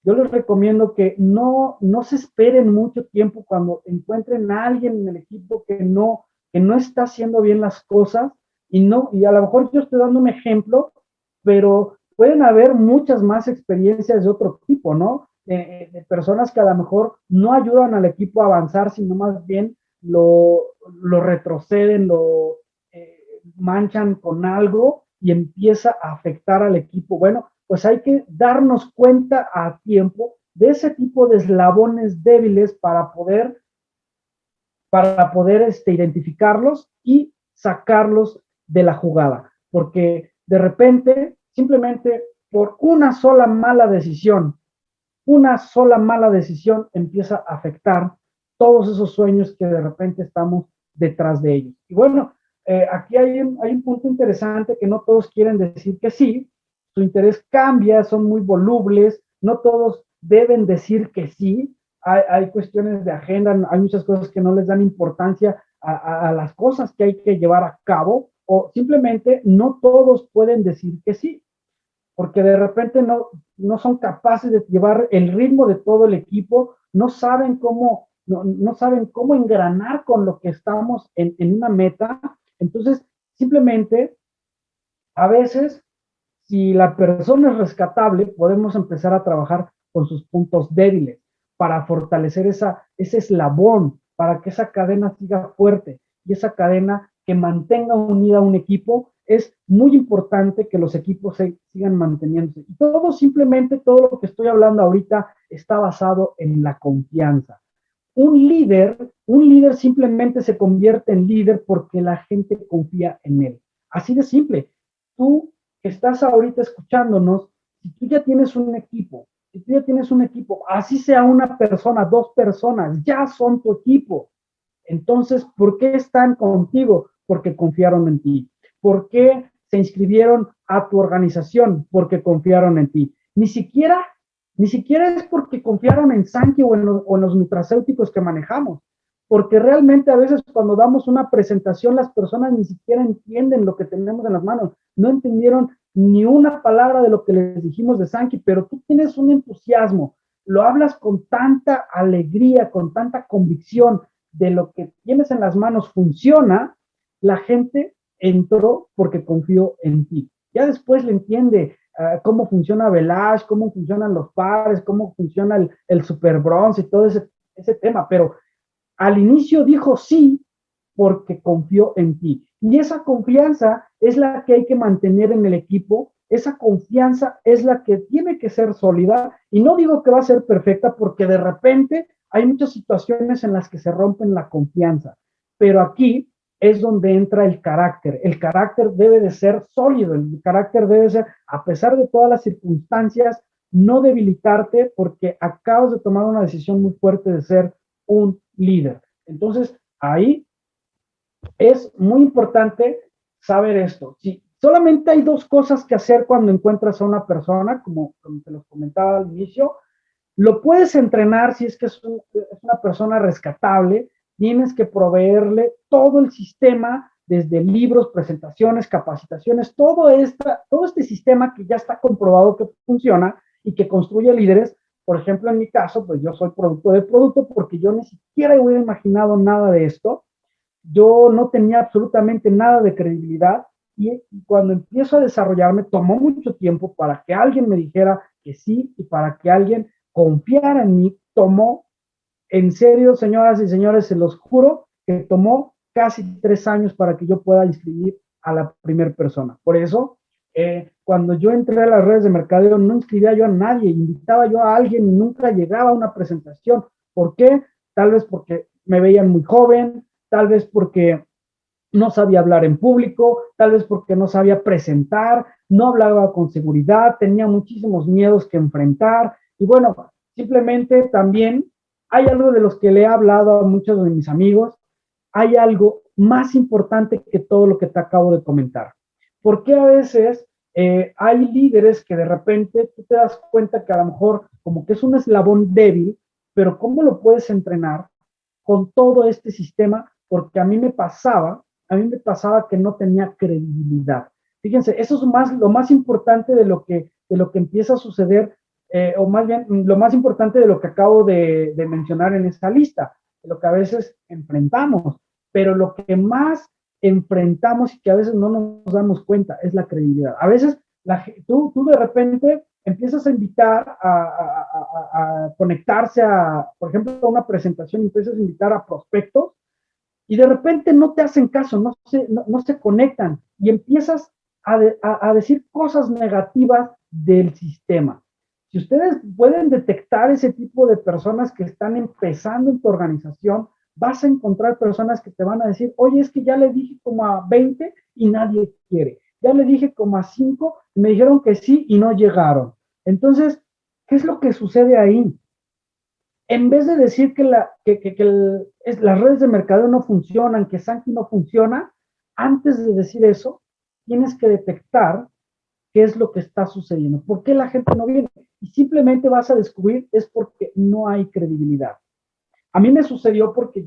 Yo les recomiendo que no se esperen mucho tiempo cuando encuentren a alguien en el equipo que no está haciendo bien las cosas, y a lo mejor yo estoy dando un ejemplo, pero pueden haber muchas más experiencias de otro tipo, ¿no? De personas que a lo mejor no ayudan al equipo a avanzar, sino más bien lo retroceden, lo manchan con algo y empieza a afectar al equipo. Bueno, pues hay que darnos cuenta a tiempo de ese tipo de eslabones débiles para poder identificarlos y sacarlos de la jugada, porque de repente, simplemente por una sola mala decisión empieza a afectar todos esos sueños que de repente estamos detrás de ellos. Y bueno, aquí hay un punto interesante, que no todos quieren decir que sí, su interés cambia, son muy volubles, no todos deben decir que sí, hay cuestiones de agenda, hay muchas cosas que no les dan importancia a las cosas que hay que llevar a cabo, o simplemente no todos pueden decir que sí, porque de repente no son capaces de llevar el ritmo de todo el equipo, no saben cómo engranar con lo que estamos en una meta. Entonces, simplemente, a veces, si la persona es rescatable, podemos empezar a trabajar con sus puntos débiles para fortalecer ese eslabón, para que esa cadena siga fuerte, y esa cadena que mantenga unida a un equipo. Es muy importante que los equipos sigan manteniéndose. Y todo lo que estoy hablando ahorita está basado en la confianza. Un líder simplemente se convierte en líder porque la gente confía en él. Así de simple. Tú que estás ahorita escuchándonos, si tú ya tienes un equipo, así sea una persona, dos personas, ya son tu equipo. Entonces, ¿por qué están contigo? Porque confiaron en ti. ¿Por qué se inscribieron a tu organización? Porque confiaron en ti. Ni siquiera es porque confiaron en Sankey o en los nutracéuticos que manejamos, porque realmente a veces cuando damos una presentación las personas ni siquiera entienden lo que tenemos en las manos, no entendieron ni una palabra de lo que les dijimos de Sankey, pero tú tienes un entusiasmo, lo hablas con tanta alegría, con tanta convicción de lo que tienes en las manos funciona, la gente entró porque confió en ti. Ya después le entiende cómo funciona Velage, cómo funcionan los pares, cómo funciona el Super Bronze y todo ese tema, pero al inicio dijo sí porque confió en ti. Y esa confianza es la que hay que mantener en el equipo, esa confianza es la que tiene que ser sólida, y no digo que va a ser perfecta porque de repente hay muchas situaciones en las que se rompen la confianza, pero aquí es donde entra el carácter. El carácter debe de ser sólido, el carácter debe ser, a pesar de todas las circunstancias, no debilitarte porque acabas de tomar una decisión muy fuerte de ser un líder. Entonces, ahí es muy importante saber esto. Si solamente hay dos cosas que hacer cuando encuentras a una persona, como te los comentaba al inicio, lo puedes entrenar si es que es una persona rescatable, tienes que proveerle todo el sistema, desde libros, presentaciones, capacitaciones, todo este sistema que ya está comprobado que funciona y que construye líderes. Por ejemplo, en mi caso, pues yo soy producto de producto porque yo ni siquiera hubiera imaginado nada de esto. Yo no tenía absolutamente nada de credibilidad, y cuando empiezo a desarrollarme tomó mucho tiempo para que alguien me dijera que sí y para que alguien confiara en mí. Tomó, en serio, señoras y señores, se los juro que tomó casi 3 años para que yo pueda inscribir a la primera persona. Por eso, cuando yo entré a las redes de mercadeo, no inscribía yo a nadie, invitaba yo a alguien y nunca llegaba a una presentación. ¿Por qué? Tal vez porque me veían muy joven, tal vez porque no sabía hablar en público, tal vez porque no sabía presentar, no hablaba con seguridad, tenía muchísimos miedos que enfrentar. Y bueno, simplemente también hay algo de los que le he hablado a muchos de mis amigos, hay algo más importante que todo lo que te acabo de comentar. Porque a veces hay líderes que de repente tú te das cuenta que a lo mejor como que es un eslabón débil, pero ¿cómo lo puedes entrenar con todo este sistema? Porque a mí me pasaba que no tenía credibilidad. Fíjense, eso es lo más importante de lo que empieza a suceder, o más bien lo más importante de lo que acabo de mencionar en esta lista, de lo que a veces enfrentamos, pero lo que más enfrentamos y que a veces no nos damos cuenta es la credibilidad. A veces tú de repente empiezas a invitar a conectarse por ejemplo, a una presentación, empiezas a invitar a prospectos y de repente no te hacen caso, no se conectan y empiezas a decir cosas negativas del sistema. Si ustedes pueden detectar ese tipo de personas que están empezando en tu organización, vas a encontrar personas que te van a decir, oye, es que ya le dije como a 20 y nadie quiere. Ya le dije como a 5 y me dijeron que sí y no llegaron. Entonces, ¿qué es lo que sucede ahí? En vez de decir que las redes de mercadeo no funcionan, que Sankey no funciona, antes de decir eso, tienes que detectar qué es lo que está sucediendo, por qué la gente no viene. Y simplemente vas a descubrir es porque no hay credibilidad. A mí me sucedió porque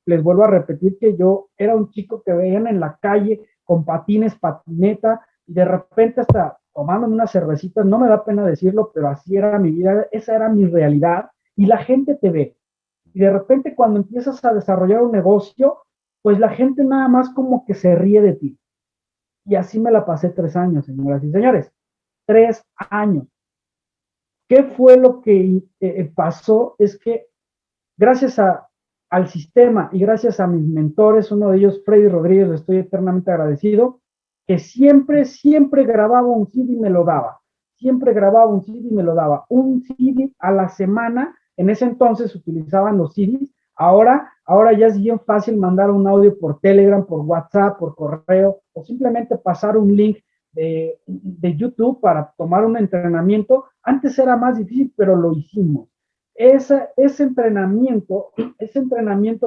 les vuelvo a repetir que yo era un chico que veían en la calle con patines, patineta, y de repente hasta tomándome unas cervecitas, no me da pena decirlo, pero así era mi vida, esa era mi realidad, y la gente te ve. Y de repente cuando empiezas a desarrollar un negocio, pues la gente nada más como que se ríe de ti. Y así me la pasé 3 años, señoras y señores. 3 años. ¿Qué fue lo que pasó? Es que gracias al sistema y gracias a mis mentores, uno de ellos, Freddy Rodríguez, le estoy eternamente agradecido, que siempre grababa un CD y me lo daba. Siempre grababa un CD y me lo daba. Un CD a la semana. En ese entonces utilizaban los CDs. Ahora ya es bien fácil mandar un audio por Telegram, por WhatsApp, por correo, o simplemente pasar un link de YouTube para tomar un entrenamiento. Antes era más difícil, pero lo hicimos. Ese entrenamiento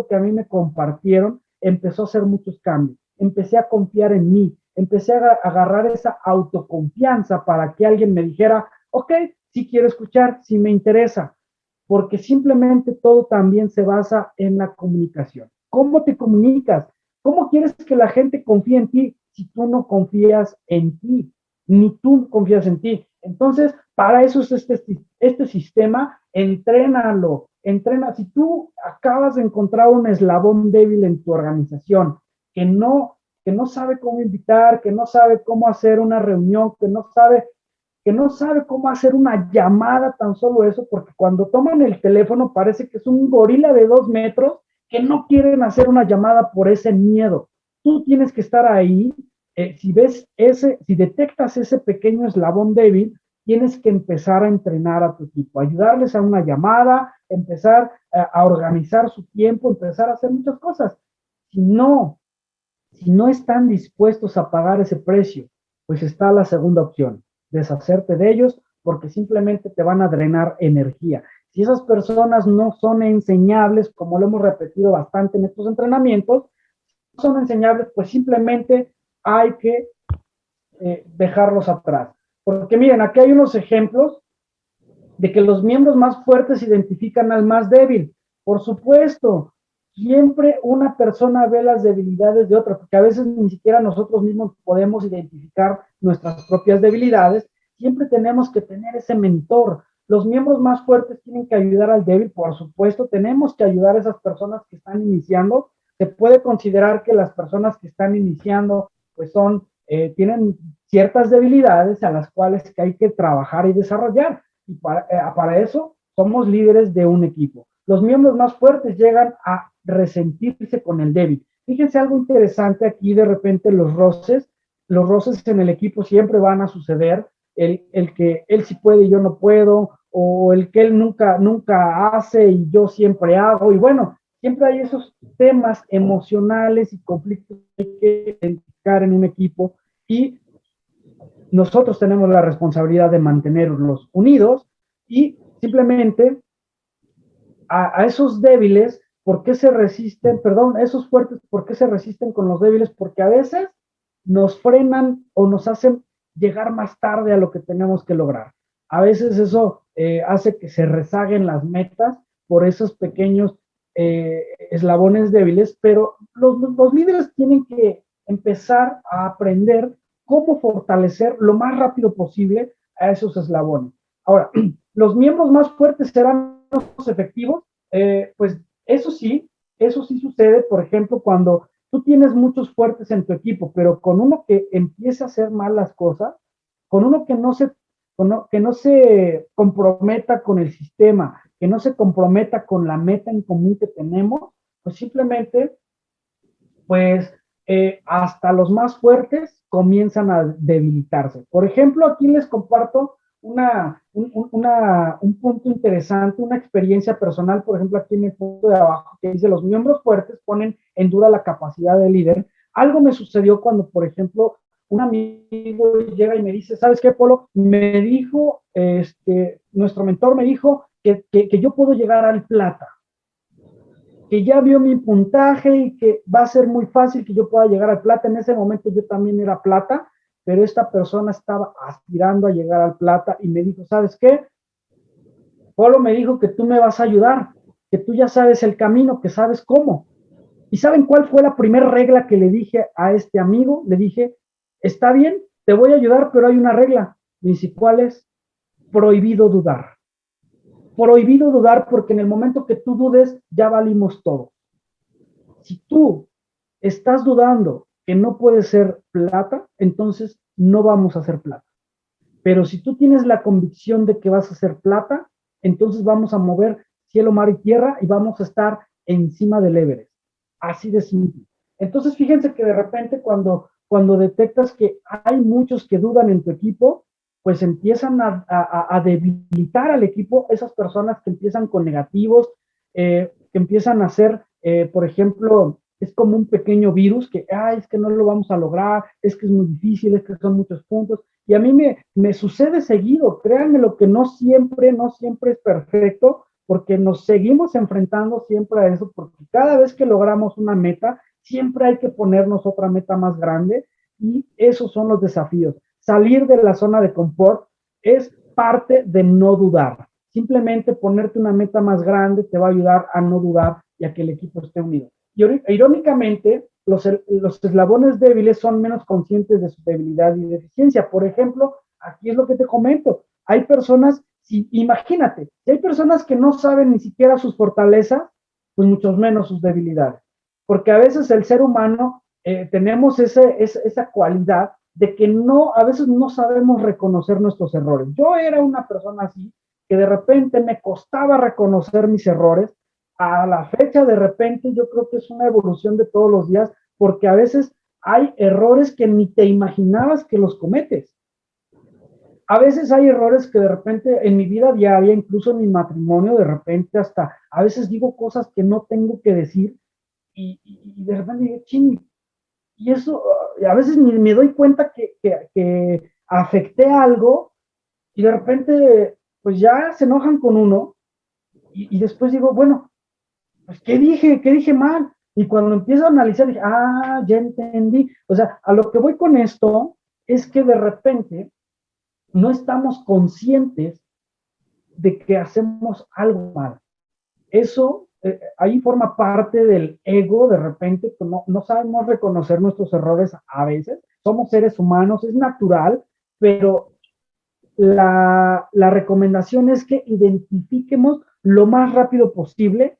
que a mí me compartieron, empezó a hacer muchos cambios. Empecé a confiar en mí, empecé a agarrar esa autoconfianza para que alguien me dijera, ok, sí quiero escuchar, sí me interesa, porque simplemente todo también se basa en la comunicación. ¿Cómo te comunicas? ¿Cómo quieres que la gente confíe en ti si tú no confías en ti? Ni tú confías en ti. Entonces, para eso es este sistema, entrénalo. Entrena. Si tú acabas de encontrar un eslabón débil en tu organización, que no sabe cómo invitar, que no sabe cómo hacer una reunión, que no sabe cómo hacer una llamada, tan solo eso, porque cuando toman el teléfono parece que es un gorila de 2 metros que no quieren hacer una llamada por ese miedo. Tú tienes que estar ahí. Si detectas ese pequeño eslabón débil, tienes que empezar a entrenar a tu equipo, ayudarles a una llamada, empezar a organizar su tiempo, empezar a hacer muchas cosas. Si no están dispuestos a pagar ese precio, pues está la segunda opción, deshacerte de ellos, porque simplemente te van a drenar energía. Si esas personas no son enseñables, como lo hemos repetido bastante en estos entrenamientos, no son enseñables, pues simplemente hay que dejarlos atrás. Porque miren, aquí hay unos ejemplos de que los miembros más fuertes identifican al más débil. Por supuesto, siempre una persona ve las debilidades de otra, porque a veces ni siquiera nosotros mismos podemos identificar nuestras propias debilidades. Siempre tenemos que tener ese mentor. Los miembros más fuertes tienen que ayudar al débil, por supuesto, tenemos que ayudar a esas personas que están iniciando. Se puede considerar que las personas que están iniciando, pues tienen ciertas debilidades a las cuales que hay que trabajar y desarrollar. Y para eso somos líderes de un equipo. Los miembros más fuertes llegan a resentirse con el débil. Fíjense algo interesante aquí, de repente los roces en el equipo siempre van a suceder, el que él sí puede y yo no puedo, o el que él nunca hace y yo siempre hago, y bueno, siempre hay esos temas emocionales y conflictos que hay que identificar en un equipo y nosotros tenemos la responsabilidad de mantenerlos unidos y simplemente a esos débiles, ¿por qué se resisten? Perdón, esos fuertes, ¿por qué se resisten con los débiles? Porque a veces nos frenan o nos hacen llegar más tarde a lo que tenemos que lograr. A veces eso hace que se rezaguen las metas por esos pequeños eslabones débiles, pero los líderes tienen que empezar a aprender cómo fortalecer lo más rápido posible a esos eslabones. Ahora, los miembros más fuertes serán los efectivos, pues eso sí sucede, por ejemplo, cuando tú tienes muchos fuertes en tu equipo, pero con uno que empieza a hacer mal las cosas, con uno que no se comprometa con el sistema, que no se comprometa con la meta en común que tenemos, pues simplemente, pues hasta los más fuertes comienzan a debilitarse. Por ejemplo, aquí les comparto un punto interesante, una experiencia personal, por ejemplo, aquí en el punto de abajo, que dice, los miembros fuertes ponen en duda la capacidad del líder. Algo me sucedió cuando, por ejemplo, un amigo llega y me dice, ¿sabes qué, Polo? Me dijo, nuestro mentor me dijo que yo puedo llegar al plata, que ya vio mi puntaje y que va a ser muy fácil que yo pueda llegar al plata. En ese momento yo también era plata, pero esta persona estaba aspirando a llegar al plata y me dijo, ¿sabes qué? Polo me dijo que tú me vas a ayudar, que tú ya sabes el camino, que sabes cómo. ¿Y saben cuál fue la primera regla que le dije a este amigo? Le dije, está bien, te voy a ayudar, pero hay una regla. Me dice, ¿cuál es? Prohibido dudar. Prohibido dudar porque en el momento que tú dudes, ya valimos todo. Si tú estás dudando que no puede ser plata, entonces no vamos a hacer plata. Pero si tú tienes la convicción de que vas a hacer plata, entonces vamos a mover cielo, mar y tierra y vamos a estar encima del Everest. Así de simple. Entonces, fíjense que de repente cuando detectas que hay muchos que dudan en tu equipo, pues empiezan a debilitar al equipo esas personas que empiezan con negativos, que empiezan a hacer, por ejemplo, es como un pequeño virus que, es que no lo vamos a lograr, es que es muy difícil, es que son muchos puntos. Y a mí me sucede seguido, créanme lo que no siempre es perfecto, porque nos seguimos enfrentando siempre a eso, porque cada vez que logramos una meta, siempre hay que ponernos otra meta más grande y esos son los desafíos. Salir de la zona de confort es parte de no dudar. Simplemente ponerte una meta más grande te va a ayudar a no dudar y a que el equipo esté unido. Y irónicamente, los eslabones débiles son menos conscientes de su debilidad y deficiencia. Por ejemplo, aquí es lo que te comento. Hay personas, imagínate, si hay personas que no saben ni siquiera sus fortalezas, pues mucho menos sus debilidades. Porque a veces el ser humano tenemos esa cualidad de que a veces no sabemos reconocer nuestros errores. Yo era una persona así, que de repente me costaba reconocer mis errores. A la fecha, de repente, yo creo que es una evolución de todos los días, porque a veces hay errores que ni te imaginabas que los cometes. A veces hay errores que de repente en mi vida diaria, incluso en mi matrimonio, de repente hasta a veces digo cosas que no tengo que decir y de repente digo, ching, y eso, a veces ni me doy cuenta que afecté algo y de repente pues ya se enojan con uno y después digo, bueno, pues ¿qué dije? ¿Qué dije mal? Y cuando empiezo a analizar, dije, ya entendí. O sea, a lo que voy con esto es que de repente no estamos conscientes de que hacemos algo mal. Eso ahí forma parte del ego, de repente que no sabemos reconocer nuestros errores a veces. Somos seres humanos, es natural, pero la recomendación es que identifiquemos lo más rápido posible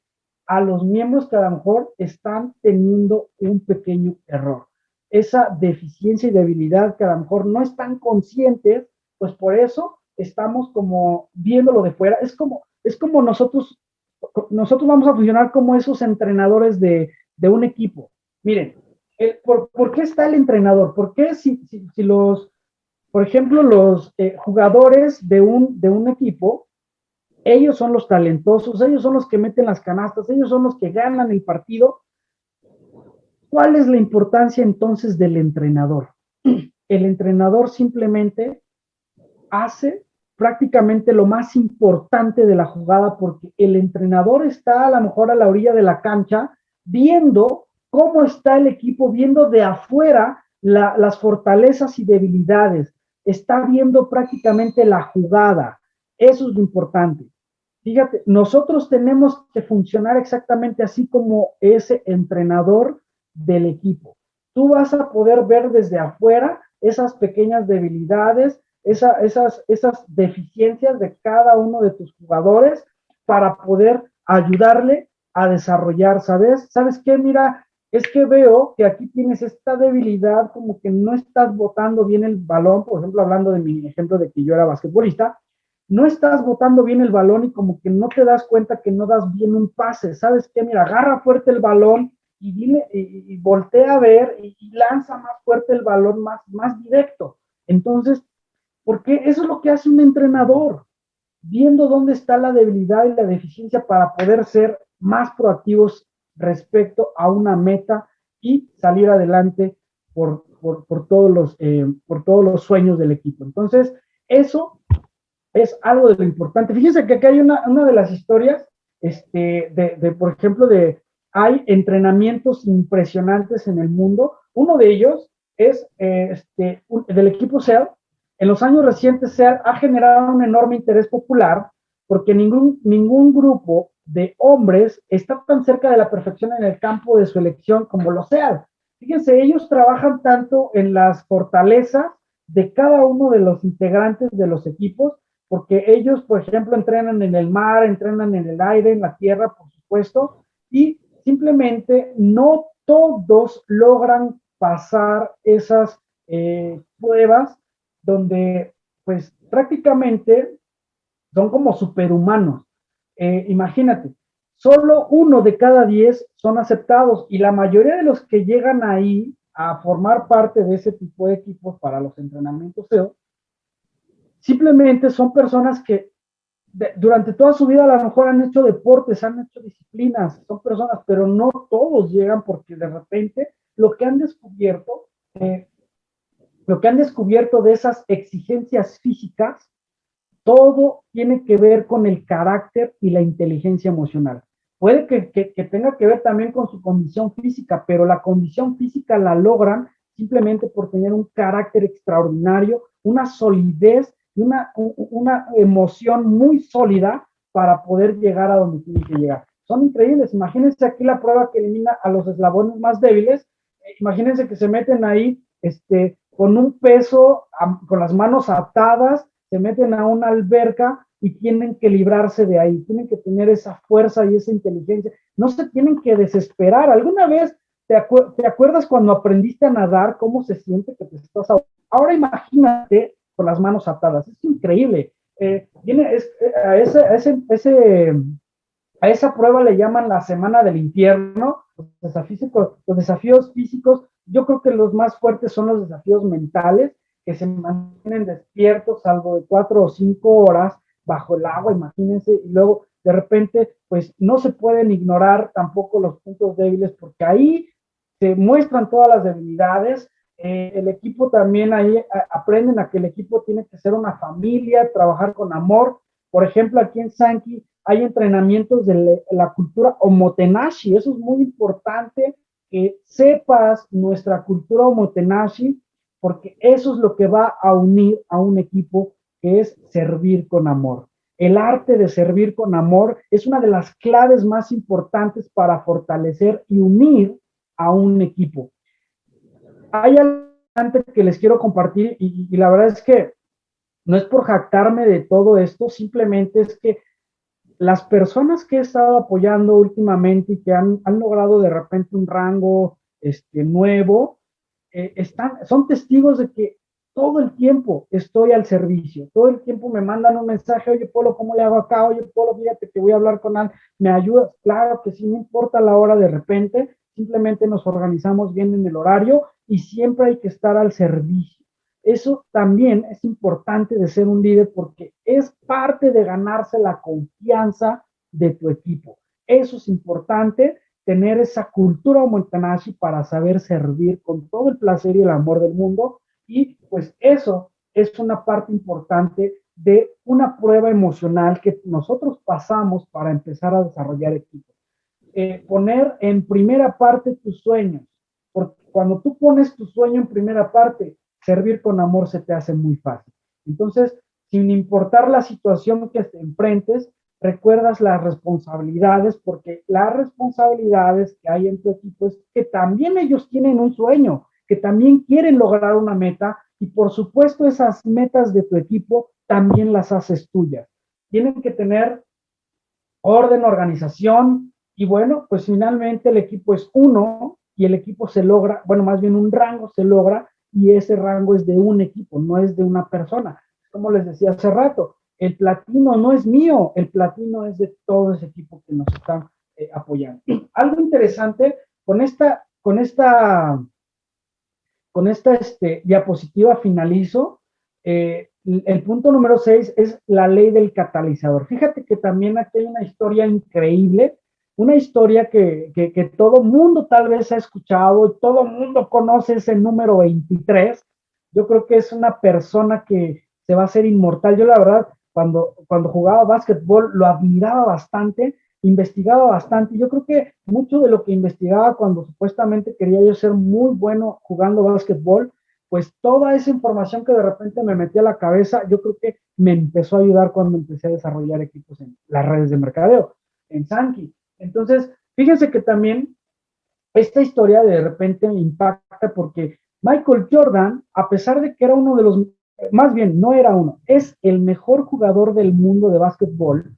a los miembros que a lo mejor están teniendo un pequeño error. Esa deficiencia y debilidad que a lo mejor no están conscientes, pues por eso estamos como viéndolo de fuera. Es como nosotros vamos a funcionar como esos entrenadores de un equipo. Miren, ¿por qué está el entrenador? ¿Por qué si los, por ejemplo, los jugadores de un equipo ellos son los talentosos, ellos son los que meten las canastas, ellos son los que ganan el partido. ¿Cuál es la importancia entonces del entrenador? El entrenador simplemente hace prácticamente lo más importante de la jugada, porque el entrenador está a lo mejor a la orilla de la cancha viendo cómo está el equipo, viendo de afuera las fortalezas y debilidades, está viendo prácticamente la jugada. Eso es lo importante. Fíjate, nosotros tenemos que funcionar exactamente así como ese entrenador del equipo. Tú vas a poder ver desde afuera esas pequeñas debilidades, esas deficiencias de cada uno de tus jugadores para poder ayudarle a desarrollar, ¿sabes? ¿Sabes qué? Mira, es que veo que aquí tienes esta debilidad, como que no estás botando bien el balón, por ejemplo, hablando de mi ejemplo de que yo era basquetbolista, no estás botando bien el balón y como que no te das cuenta que no das bien un pase, ¿sabes qué? Mira, agarra fuerte el balón y, dile, y voltea a ver y lanza más fuerte el balón, más directo. Entonces, porque eso es lo que hace un entrenador, viendo dónde está la debilidad y la deficiencia para poder ser más proactivos respecto a una meta y salir adelante por todos los sueños del equipo. Entonces, eso es algo de lo importante. Fíjense que acá hay una de las historias, por ejemplo, hay entrenamientos impresionantes en el mundo. Uno de ellos es del equipo SEAL. En los años recientes, SEAL ha generado un enorme interés popular porque ningún grupo de hombres está tan cerca de la perfección en el campo de su elección como los SEAL. Fíjense, ellos trabajan tanto en las fortalezas de cada uno de los integrantes de los equipos, porque ellos, por ejemplo, entrenan en el mar, entrenan en el aire, en la tierra, por supuesto, y simplemente no todos logran pasar esas pruebas donde, pues, prácticamente son como superhumanos. Imagínate, solo 1 de cada 10 son aceptados y la mayoría de los que llegan ahí a formar parte de ese tipo de equipos para los entrenamientos SEO, simplemente son personas que durante toda su vida a lo mejor han hecho deportes, han hecho disciplinas, son personas, pero no todos llegan porque de repente lo que han descubierto, de esas exigencias físicas, todo tiene que ver con el carácter y la inteligencia emocional. Puede que tenga que ver también con su condición física, pero la condición física la logran simplemente por tener un carácter extraordinario, una solidez y una emoción muy sólida para poder llegar a donde tiene que llegar. Son increíbles. Imagínense aquí la prueba que elimina a los eslabones más débiles. Imagínense que se meten ahí con un peso, con las manos atadas, se meten a una alberca y tienen que librarse de ahí, tienen que tener esa fuerza y esa inteligencia, no se tienen que desesperar. ¿Alguna vez te acuerdas cuando aprendiste a nadar, cómo se siente que te estás ahogando? Ahora imagínate con las manos atadas, es increíble. A esa prueba le llaman la semana del infierno, los desafíos físicos. Yo creo que los más fuertes son los desafíos mentales, que se mantienen despiertos, salvo de 4 o 5 horas bajo el agua, imagínense, y luego de repente, pues no se pueden ignorar tampoco los puntos débiles, porque ahí se muestran todas las debilidades. El equipo también ahí aprenden a que el equipo tiene que ser una familia, trabajar con amor. Por ejemplo, aquí en Sankey hay entrenamientos de la cultura omotenashi. Eso es muy importante, que sepas nuestra cultura omotenashi, porque eso es lo que va a unir a un equipo, que es servir con amor. El arte de servir con amor es una de las claves más importantes para fortalecer y unir a un equipo. Hay algo que les quiero compartir y la verdad es que no es por jactarme de todo esto, simplemente es que las personas que he estado apoyando últimamente y que han logrado de repente un rango nuevo, son testigos de que todo el tiempo estoy al servicio, todo el tiempo me mandan un mensaje: oye, Polo, ¿cómo le hago acá? Oye, Polo, fíjate que voy a hablar con alguien, ¿me ayudas? Claro que sí, no importa la hora de repente, simplemente nos organizamos bien en el horario y siempre hay que estar al servicio. Eso también es importante de ser un líder, porque es parte de ganarse la confianza de tu equipo. Eso es importante, tener esa cultura omotenashi para saber servir con todo el placer y el amor del mundo, y pues eso es una parte importante de una prueba emocional que nosotros pasamos para empezar a desarrollar equipos. Poner en primera parte tus sueños, porque cuando tú pones tu sueño en primera parte, servir con amor se te hace muy fácil. Entonces, sin importar la situación que te enfrentes, recuerdas las responsabilidades, porque las responsabilidades que hay en tu equipo es que también ellos tienen un sueño, que también quieren lograr una meta, y por supuesto esas metas de tu equipo también las haces tuyas. Tienen que tener orden, organización, y bueno, pues finalmente el equipo es uno, y el equipo se logra, bueno, más bien un rango se logra, y ese rango es de un equipo, no es de una persona. Como les decía hace rato, el platino no es mío, el platino es de todo ese equipo que nos está apoyando. Algo interesante con esta diapositiva finalizo. El punto número 6 es la ley del catalizador. Fíjate que también aquí hay una historia increíble, una historia que todo mundo tal vez ha escuchado, todo mundo conoce ese número 23. Yo creo que es una persona que se va a hacer inmortal. Yo la verdad, cuando jugaba básquetbol, lo admiraba bastante, investigaba bastante. Yo creo que mucho de lo que investigaba cuando supuestamente quería yo ser muy bueno jugando básquetbol, pues toda esa información que de repente me metía a la cabeza, yo creo que me empezó a ayudar cuando empecé a desarrollar equipos en las redes de mercadeo, en Sankey. Entonces, fíjense que también esta historia de repente me impacta porque Michael Jordan, a pesar de que era uno de los, más bien, no era uno, es el mejor jugador del mundo de básquetbol,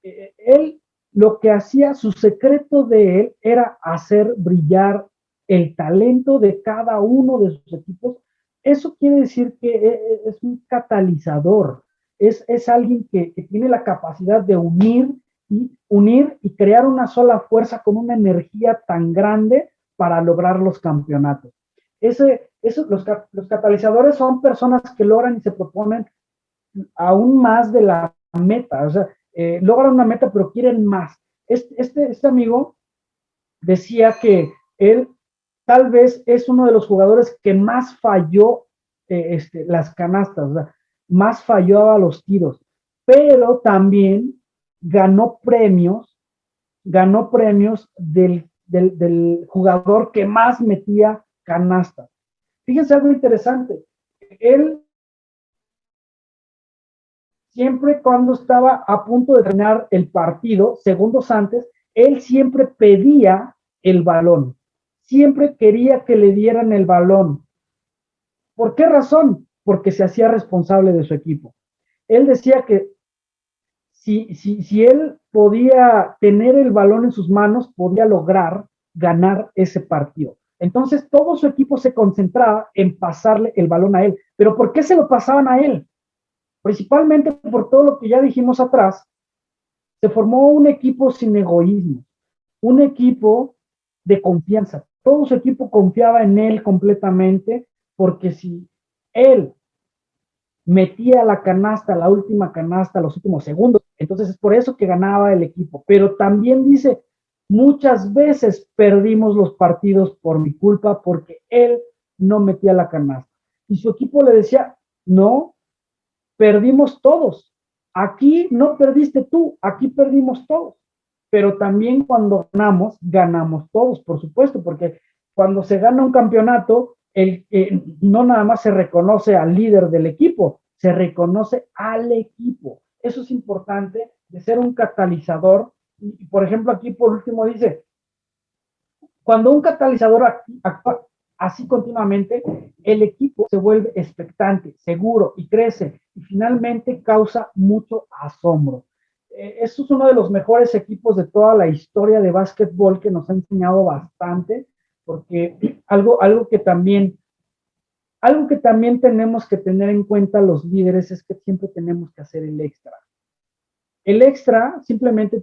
él lo que hacía, su secreto de él era hacer brillar el talento de cada uno de sus equipos. Eso quiere decir que es un catalizador, es alguien que tiene la capacidad de unir y crear una sola fuerza con una energía tan grande para lograr los campeonatos. Los catalizadores son personas que logran y se proponen aún más de la meta, o sea, logran una meta pero quieren más. Este amigo decía que él tal vez es uno de los jugadores que más falló las canastas, o sea, más falló a los tiros, pero también ganó premios del jugador que más metía canastas. Fíjense algo interesante, él siempre cuando estaba a punto de terminar el partido, segundos antes, él siempre pedía el balón, siempre quería que le dieran el balón. ¿Por qué razón? Porque se hacía responsable de su equipo. Él decía que si él podía tener el balón en sus manos, podía lograr ganar ese partido. Entonces todo su equipo se concentraba en pasarle el balón a él. ¿Pero por qué se lo pasaban a él? Principalmente por todo lo que ya dijimos atrás, se formó un equipo sin egoísmo, un equipo de confianza. Todo su equipo confiaba en él completamente, porque si él metía la canasta, la última canasta, los últimos segundos, entonces es por eso que ganaba el equipo. Pero también dice, muchas veces perdimos los partidos por mi culpa, porque él no metía la canasta. Y su equipo le decía, no, perdimos todos. Aquí no perdiste tú, aquí perdimos todos. Pero también cuando ganamos todos, por supuesto, porque cuando se gana un campeonato, no nada más se reconoce al líder del equipo, se reconoce al equipo. Eso es importante, de ser un catalizador. Y por ejemplo, aquí por último dice, cuando un catalizador actúa así continuamente, el equipo se vuelve expectante, seguro y crece, y finalmente causa mucho asombro. Eso es uno de los mejores equipos de toda la historia de básquetbol, que nos ha enseñado bastante, porque algo que también tenemos que tener en cuenta los líderes es que siempre tenemos que hacer el extra. El extra simplemente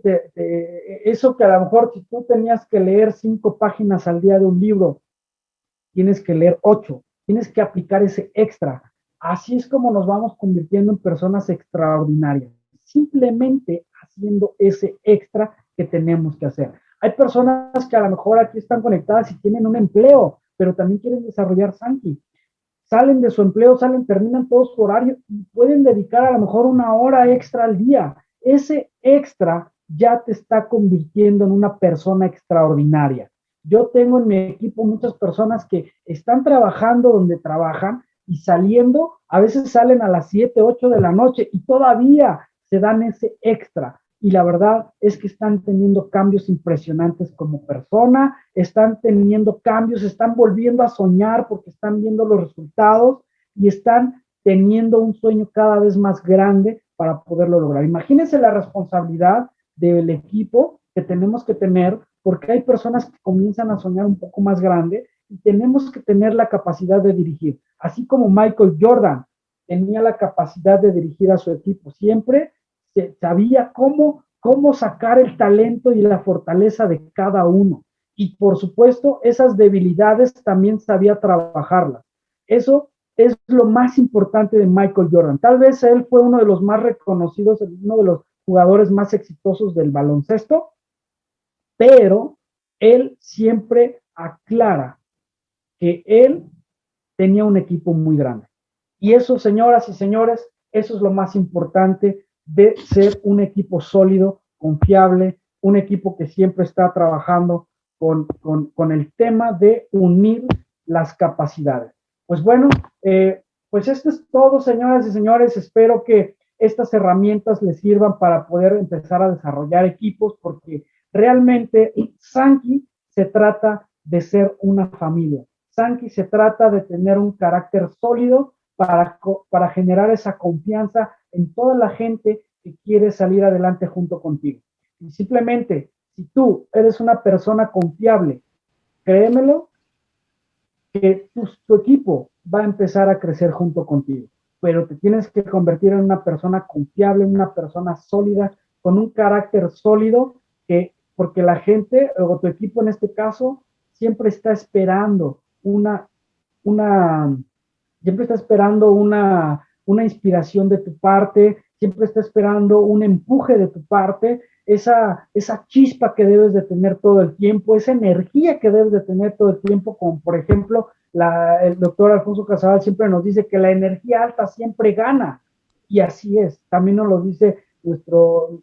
eso que a lo mejor si tú tenías que leer 5 páginas al día de un libro, tienes que leer 8, tienes que aplicar ese extra. Así es como nos vamos convirtiendo en personas extraordinarias, simplemente haciendo ese extra que tenemos que hacer. Hay personas que a lo mejor aquí están conectadas y tienen un empleo, pero también quieren desarrollar Sankey. Salen de su empleo, terminan todo su horario y pueden dedicar a lo mejor una hora extra al día. Ese extra ya te está convirtiendo en una persona extraordinaria. Yo tengo en mi equipo muchas personas que están trabajando donde trabajan y saliendo, a veces salen a las 7, 8 de la noche y todavía se dan ese extra. Y la verdad es que están teniendo cambios impresionantes como persona, están teniendo cambios, están volviendo a soñar porque están viendo los resultados y están teniendo un sueño cada vez más grande para poderlo lograr. Imagínense la responsabilidad del equipo que tenemos que tener, porque hay personas que comienzan a soñar un poco más grande y tenemos que tener la capacidad de dirigir. Así como Michael Jordan tenía la capacidad de dirigir a su equipo, siempre sabía cómo sacar el talento y la fortaleza de cada uno. Y por supuesto, esas debilidades también sabía trabajarlas. Eso es lo más importante de Michael Jordan. Tal vez él fue uno de los más reconocidos, uno de los jugadores más exitosos del baloncesto, pero él siempre aclara que él tenía un equipo muy grande. Y eso, señoras y señores, eso es lo más importante de ser un equipo sólido, confiable, un equipo que siempre está trabajando con el tema de unir las capacidades. Pues bueno, pues esto es todo, señoras y señores. Espero que estas herramientas les sirvan para poder empezar a desarrollar equipos, porque realmente Sankey se trata de ser una familia. Sankey se trata de tener un carácter sólido para generar esa confianza en toda la gente que quiere salir adelante junto contigo. Y simplemente, si tú eres una persona confiable, créemelo, que tu equipo va a empezar a crecer junto contigo. Pero te tienes que convertir en una persona confiable, una persona sólida, con un carácter sólido, porque la gente, o tu equipo en este caso, siempre está esperando una inspiración de tu parte, siempre está esperando un empuje de tu parte, esa chispa que debes de tener todo el tiempo, esa energía que debes de tener todo el tiempo, como por ejemplo el doctor Alfonso Casabal siempre nos dice que la energía alta siempre gana, y así es, también nos lo dice nuestro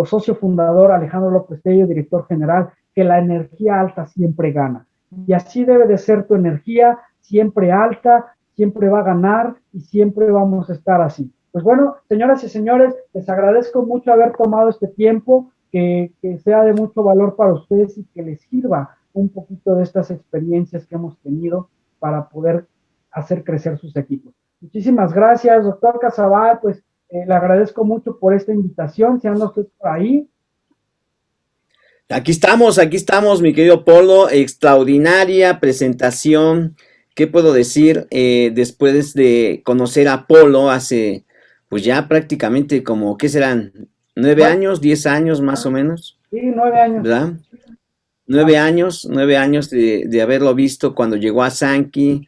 socio fundador Alejandro López Tello, director general, que la energía alta siempre gana. Y así debe de ser tu energía, siempre alta, siempre va a ganar y siempre vamos a estar así. Pues bueno, señoras y señores, les agradezco mucho haber tomado este tiempo, que sea de mucho valor para ustedes y que les sirva un poquito de estas experiencias que hemos tenido para poder hacer crecer sus equipos. Muchísimas gracias, doctor Casabal, pues le agradezco mucho por esta invitación, si anda usted por ahí. Aquí estamos, mi querido Polo. Extraordinaria presentación. ¿Qué puedo decir? Después de conocer a Polo hace, pues ya prácticamente como, ¿qué serán? ¿9 años? ¿10 años más o menos? Sí, 9 años. ¿Verdad? 9 años de haberlo visto cuando llegó a Sankey,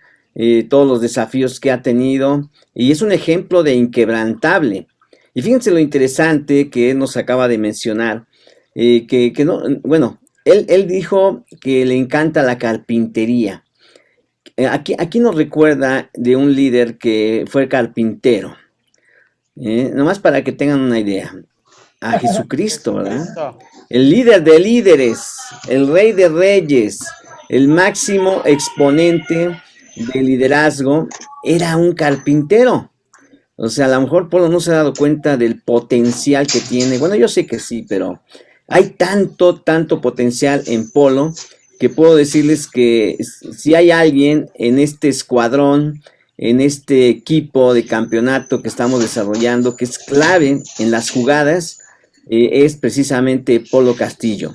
todos los desafíos que ha tenido, y es un ejemplo de inquebrantable. Y fíjense lo interesante que él nos acaba de mencionar, que no, bueno, él dijo que le encanta la carpintería. Aquí nos recuerda de un líder que fue carpintero, nomás para que tengan una idea, a Jesucristo, ¿verdad? El líder de líderes, el rey de reyes, el máximo exponente de liderazgo, era un carpintero. O sea, a lo mejor Polo no se ha dado cuenta del potencial que tiene. Bueno, yo sé que sí, pero hay tanto potencial en Polo que puedo decirles que si hay alguien en este escuadrón, en este equipo de campeonato que estamos desarrollando, que es clave en las jugadas, es precisamente Polo Castillo.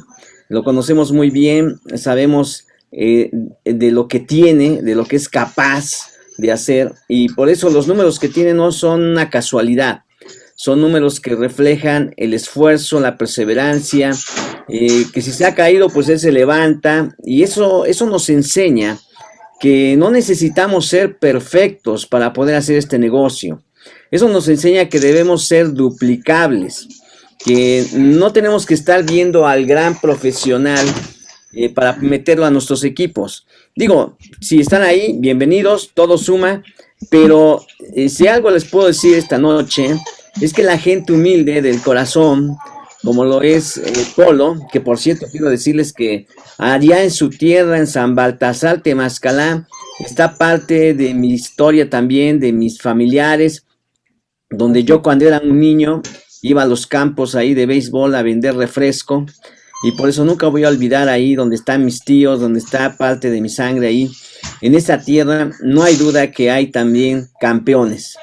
Lo conocemos muy bien, sabemos de lo que tiene, de lo que es capaz de hacer, y por eso los números que tiene no son una casualidad, son números que reflejan el esfuerzo, la perseverancia, que si se ha caído, pues él se levanta, y eso nos enseña que no necesitamos ser perfectos para poder hacer este negocio. Eso nos enseña que debemos ser duplicables, que no tenemos que estar viendo al gran profesional para meterlo a nuestros equipos. Digo, si están ahí, bienvenidos, todo suma, pero si algo les puedo decir esta noche, es que la gente humilde del corazón, como lo es Polo, que por cierto quiero decirles que allá en su tierra, en San Baltasar, Temascalá, está parte de mi historia también, de mis familiares, donde yo cuando era un niño iba a los campos ahí de béisbol a vender refresco, y por eso nunca voy a olvidar ahí donde están mis tíos, donde está parte de mi sangre ahí. En esa tierra no hay duda que hay también campeones,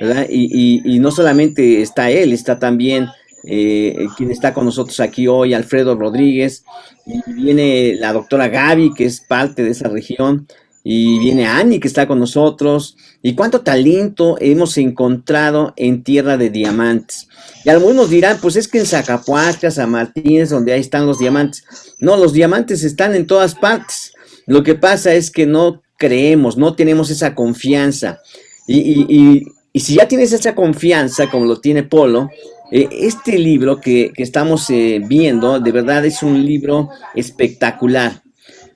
¿verdad? Y no solamente está él, está también quien está con nosotros aquí hoy, Alfredo Rodríguez, y viene la doctora Gaby, que es parte de esa región, y viene Ani, que está con nosotros, y cuánto talento hemos encontrado en Tierra de Diamantes. Y algunos dirán, pues es que en Zacapuaxtla, San Martín es donde ahí están los diamantes. No, los diamantes están en todas partes. Lo que pasa es que no creemos, no tenemos esa confianza. Y si ya tienes esa confianza, como lo tiene Polo, este libro que estamos viendo, de verdad es un libro espectacular,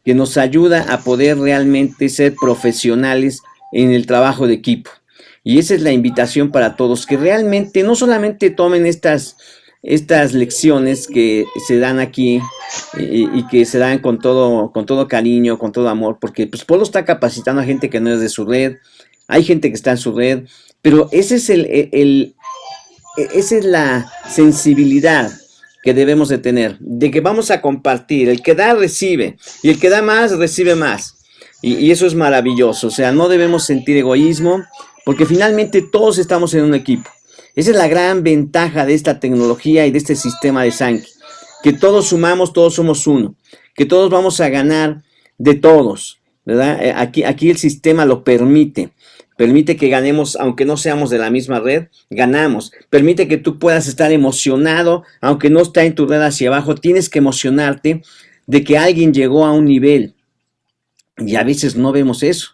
que nos ayuda a poder realmente ser profesionales en el trabajo de equipo. Y esa es la invitación para todos, que realmente no solamente tomen estas lecciones que se dan aquí y que se dan con todo cariño, con todo amor, porque pues Polo está capacitando a gente que no es de su red, hay gente que está en su red, pero ese es esa es la sensibilidad que debemos de tener, de que vamos a compartir, el que da recibe, y el que da más recibe más, y eso es maravilloso. O sea, no debemos sentir egoísmo, porque finalmente todos estamos en un equipo. Esa es la gran ventaja de esta tecnología y de este sistema de Sankey, que todos sumamos, todos somos uno, que todos vamos a ganar de todos, ¿verdad? Aquí el sistema lo permite que ganemos, aunque no seamos de la misma red, ganamos. Permite que tú puedas estar emocionado, aunque no está en tu red hacia abajo, tienes que emocionarte de que alguien llegó a un nivel. Y a veces no vemos eso.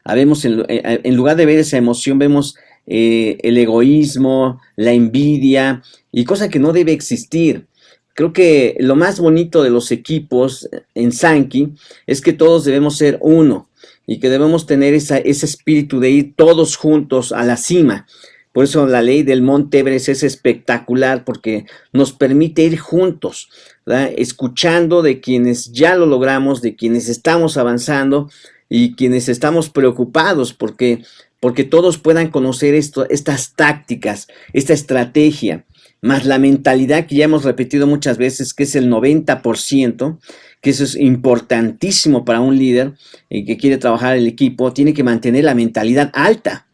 En lugar de ver esa emoción, vemos el egoísmo, la envidia, y cosa que no debe existir. Creo que lo más bonito de los equipos en Sankey es que todos debemos ser uno, y que debemos tener ese espíritu de ir todos juntos a la cima. Por eso la ley del Monte Everest es espectacular, porque nos permite ir juntos, ¿verdad? Escuchando de quienes ya lo logramos, de quienes estamos avanzando y quienes estamos preocupados porque todos puedan conocer estas tácticas, esta estrategia, más la mentalidad que ya hemos repetido muchas veces, que es el 90%, que eso es importantísimo para un líder que quiere trabajar el equipo. Tiene que mantener la mentalidad alta,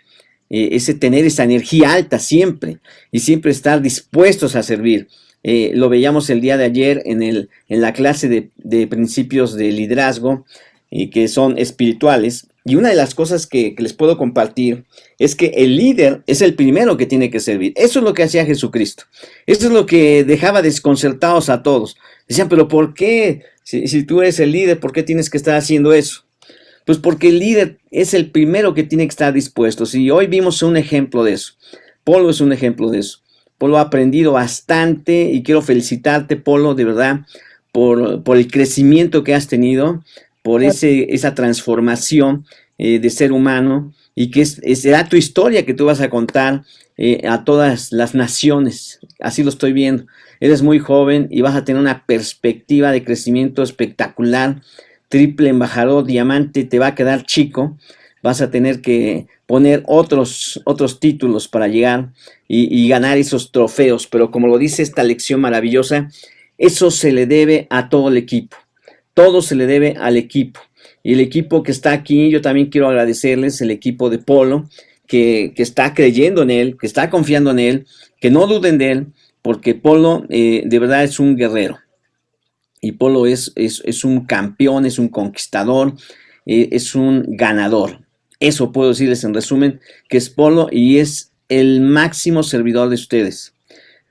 tener esa energía alta siempre, y siempre estar dispuestos a servir. Lo veíamos el día de ayer en la clase de principios de liderazgo, que son espirituales. Y una de las cosas que les puedo compartir es que el líder es el primero que tiene que servir. Eso es lo que hacía Jesucristo. Eso es lo que dejaba desconcertados a todos. Decían, pero ¿por qué? Si tú eres el líder, ¿por qué tienes que estar haciendo eso? Pues porque el líder es el primero que tiene que estar dispuesto. Y hoy vimos un ejemplo de eso. Polo es un ejemplo de eso. Polo ha aprendido bastante, y quiero felicitarte, Polo, de verdad, por el crecimiento que has tenido, por esa transformación de ser humano, y que será tu historia que tú vas a contar a todas las naciones. Así lo estoy viendo. Eres muy joven y vas a tener una perspectiva de crecimiento espectacular. Triple embajador, diamante, te va a quedar chico. Vas a tener que poner otros títulos para llegar y ganar esos trofeos. Pero como lo dice esta lección maravillosa, eso se le debe a todo el equipo. Todo se le debe al equipo. Y el equipo que está aquí, yo también quiero agradecerles, el equipo de Polo, que está creyendo en él, que está confiando en él, que no duden de él, porque Polo de verdad es un guerrero. Y Polo es un campeón, es un conquistador, es un ganador. Eso puedo decirles en resumen, que es Polo, y es el máximo servidor de ustedes.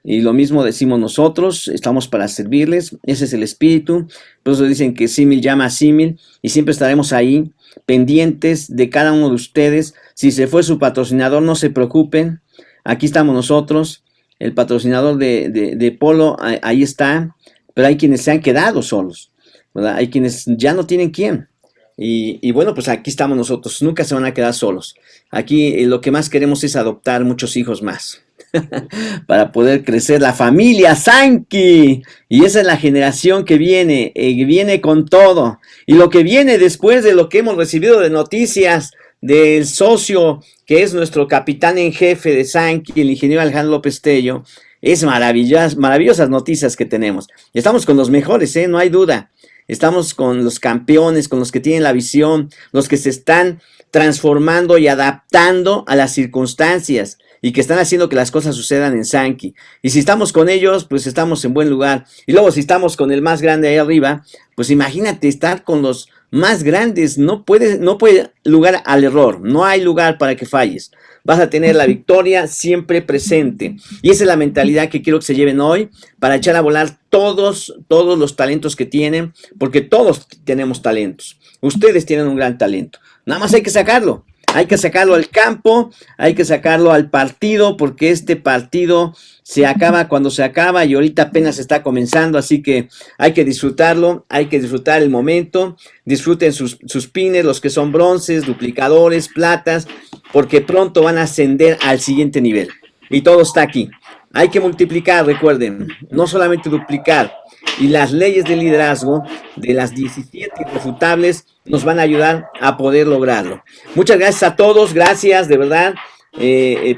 Y lo mismo decimos nosotros, estamos para servirles, ese es el espíritu. Por eso dicen que símil llama a símil, y siempre estaremos ahí pendientes de cada uno de ustedes. Si se fue su patrocinador, no se preocupen. Aquí estamos nosotros. El patrocinador de Polo, ahí está. Pero hay quienes se han quedado solos, ¿verdad? Hay quienes ya no tienen quién. Y bueno, pues aquí estamos nosotros. Nunca se van a quedar solos. Aquí lo que más queremos es adoptar muchos hijos más. Para poder crecer la familia Sankey. Y esa es la generación que viene con todo. Y lo que viene después de lo que hemos recibido de noticias del socio que es nuestro capitán en jefe de Sankey, el ingeniero Alejandro López Tello, es maravillosas noticias que tenemos. Estamos con los mejores, no hay duda. Estamos con los campeones, con los que tienen la visión, los que se están transformando y adaptando a las circunstancias y que están haciendo que las cosas sucedan en Sankey. Y si estamos con ellos, pues estamos en buen lugar. Y luego si estamos con el más grande ahí arriba, pues imagínate estar con los más grandes. No puede lugar al error. No hay lugar para que falles. Vas a tener la victoria siempre presente. Y esa es la mentalidad que quiero que se lleven hoy para echar a volar todos los talentos que tienen, porque todos tenemos talentos. Ustedes tienen un gran talento. Nada más hay que sacarlo. Hay que sacarlo al campo, hay que sacarlo al partido, porque este partido se acaba cuando se acaba y ahorita apenas está comenzando, así que hay que disfrutarlo, hay que disfrutar el momento. Disfruten sus pines, los que son bronces, duplicadores, platas, porque pronto van a ascender al siguiente nivel. Y todo está aquí. Hay que multiplicar, recuerden, no solamente duplicar. Y las leyes de liderazgo de las 17 irrefutables nos van a ayudar a poder lograrlo. Muchas gracias a todos, gracias de verdad.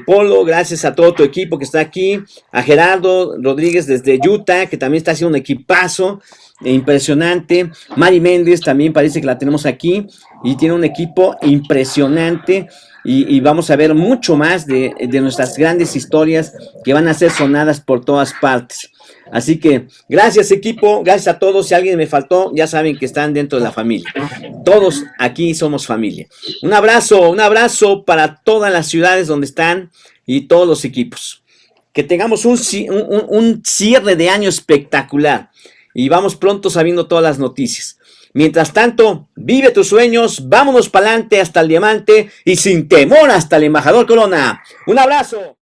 Polo, gracias a todo tu equipo que está aquí, a Gerardo Rodríguez desde Utah, que también está haciendo un equipazo impresionante. Mari Méndez también parece que la tenemos aquí y tiene un equipo impresionante. Y vamos a ver mucho más de nuestras grandes historias que van a ser sonadas por todas partes. Así que gracias equipo, gracias a todos. Si alguien me faltó, ya saben que están dentro de la familia. Todos aquí somos familia. Un abrazo para todas las ciudades donde están y todos los equipos. Que tengamos un cierre de año espectacular y vamos pronto sabiendo todas las noticias. Mientras tanto, vive tus sueños, vámonos para adelante hasta el diamante y sin temor hasta el embajador Corona. Un abrazo.